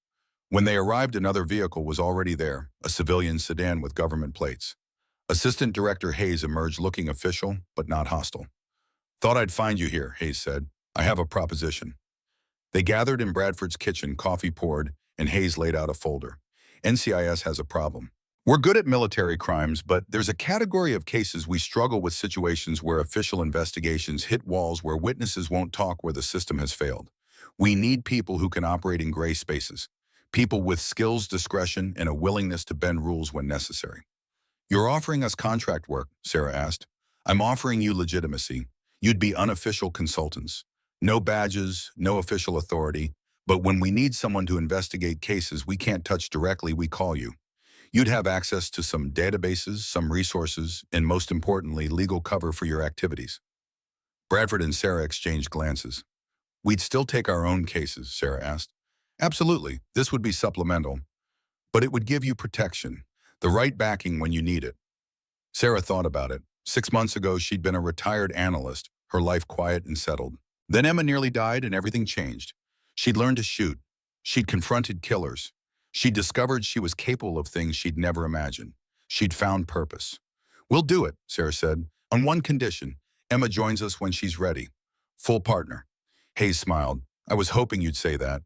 When they arrived, another vehicle was already there, a civilian sedan with government plates. Assistant Director Hayes emerged looking official, but not hostile. Thought I'd find you here, Hayes said. I have a proposition. They gathered in Bradford's kitchen, coffee poured, and Hayes laid out a folder. NCIS has a problem. We're good at military crimes, but there's a category of cases we struggle with, situations where official investigations hit walls, where witnesses won't talk, where the system has failed. We need people who can operate in gray spaces, people with skills, discretion, and a willingness to bend rules when necessary. You're offering us contract work, Sarah asked. I'm offering you legitimacy. You'd be unofficial consultants. No badges, no official authority, but when we need someone to investigate cases we can't touch directly, we call you. You'd have access to some databases, some resources, and most importantly, legal cover for your activities. Bradford and Sarah exchanged glances. We'd still take our own cases, Sarah asked. Absolutely, this would be supplemental, but it would give you protection, the right backing when you need it. Sarah thought about it. 6 months ago, she'd been a retired analyst, her life quiet and settled. Then Emma nearly died and everything changed. She'd learned to shoot. She'd confronted killers. She discovered she was capable of things she'd never imagined. She'd found purpose. We'll do it, Sarah said, on one condition. Emma joins us when she's ready. Full partner. Hayes smiled. I was hoping you'd say that.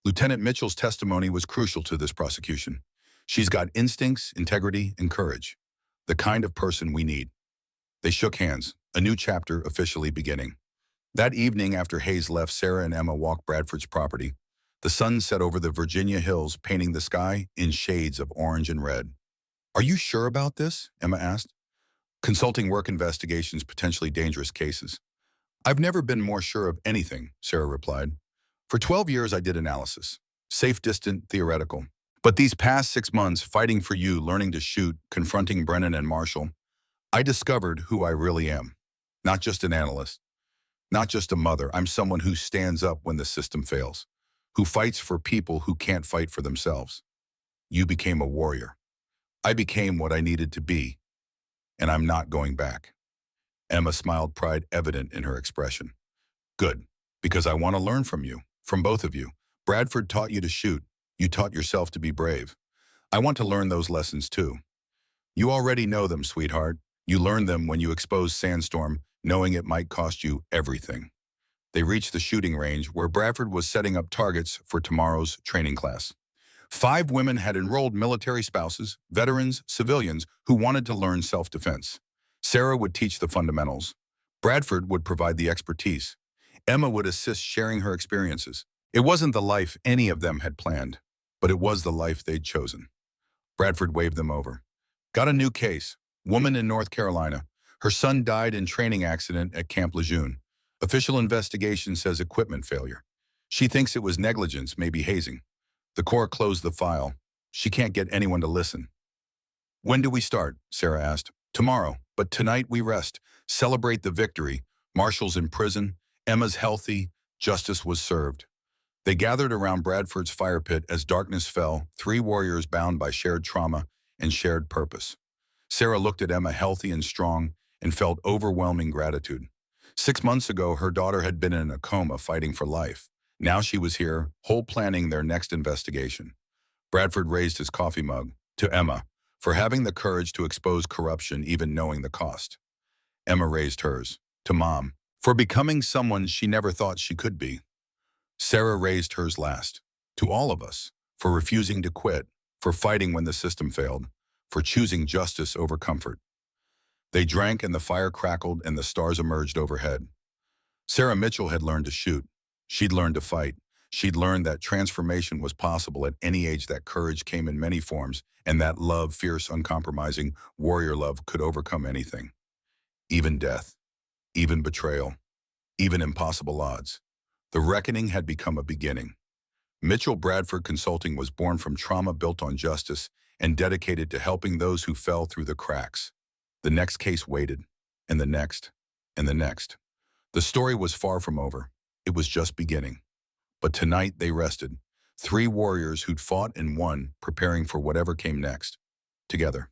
Lieutenant Mitchell's testimony was crucial to this prosecution. She's got instincts, integrity, and courage. The kind of person we need. They shook hands, a new chapter officially beginning. That evening after Hayes left, Sarah and Emma walked Bradford's property. The sun set over the Virginia hills, painting the sky in shades of orange and red. Are you sure about this? Emma asked. Consulting work investigations potentially dangerous cases. I've never been more sure of anything, Sarah replied. For 12 years, I did analysis. Safe, distant, theoretical. But these past 6 months, fighting for you, learning to shoot, confronting Brennan and Marshall, I discovered who I really am. Not just an analyst, not just a mother. I'm someone who stands up when the system fails, who fights for people who can't fight for themselves. You became a warrior. I became what I needed to be, and I'm not going back. Emma smiled, pride evident in her expression. Good, because I want to learn from you, from both of you. Bradford taught you to shoot. You taught yourself to be brave. I want to learn those lessons too. You already know them, sweetheart. You learned them when you exposed Sandstorm, knowing it might cost you everything. They reached the shooting range where Bradford was setting up targets for tomorrow's training class. 5 women had enrolled military spouses, veterans, civilians who wanted to learn self-defense. Sarah would teach the fundamentals. Bradford would provide the expertise. Emma would assist sharing her experiences. It wasn't the life any of them had planned, but it was the life they'd chosen. Bradford waved them over. Got a new case. Woman in North Carolina. Her son died in training accident at Camp Lejeune. Official investigation says equipment failure. She thinks it was negligence, maybe hazing. The Corps closed the file. She can't get anyone to listen. When do we start? Sarah asked. Tomorrow, but tonight we rest. Celebrate the victory. Marshall's in prison. Emma's healthy. Justice was served. They gathered around Bradford's fire pit as darkness fell, 3 warriors bound by shared trauma and shared purpose. Sarah looked at Emma, healthy and strong, and felt overwhelming gratitude. 6 months ago, her daughter had been in a coma fighting for life. Now she was here, whole planning their next investigation. Bradford raised his coffee mug to Emma for having the courage to expose corruption even knowing the cost. Emma raised hers to Mom for becoming someone she never thought she could be. Sarah raised hers last to all of us for refusing to quit, for fighting when the system failed, for choosing justice over comfort. They drank and the fire crackled and the stars emerged overhead. Sarah Mitchell had learned to shoot. She'd learned to fight. She'd learned that transformation was possible at any age, that courage came in many forms, and that love, fierce, uncompromising, warrior love could overcome anything. Even death, even betrayal, even impossible odds. The reckoning had become a beginning. Mitchell Bradford Consulting was born from trauma built on justice and dedicated to helping those who fell through the cracks. The next case waited, and the next, and the next. The story was far from over. It was just beginning. But tonight they rested, 3 warriors who'd fought and won, preparing for whatever came next, together.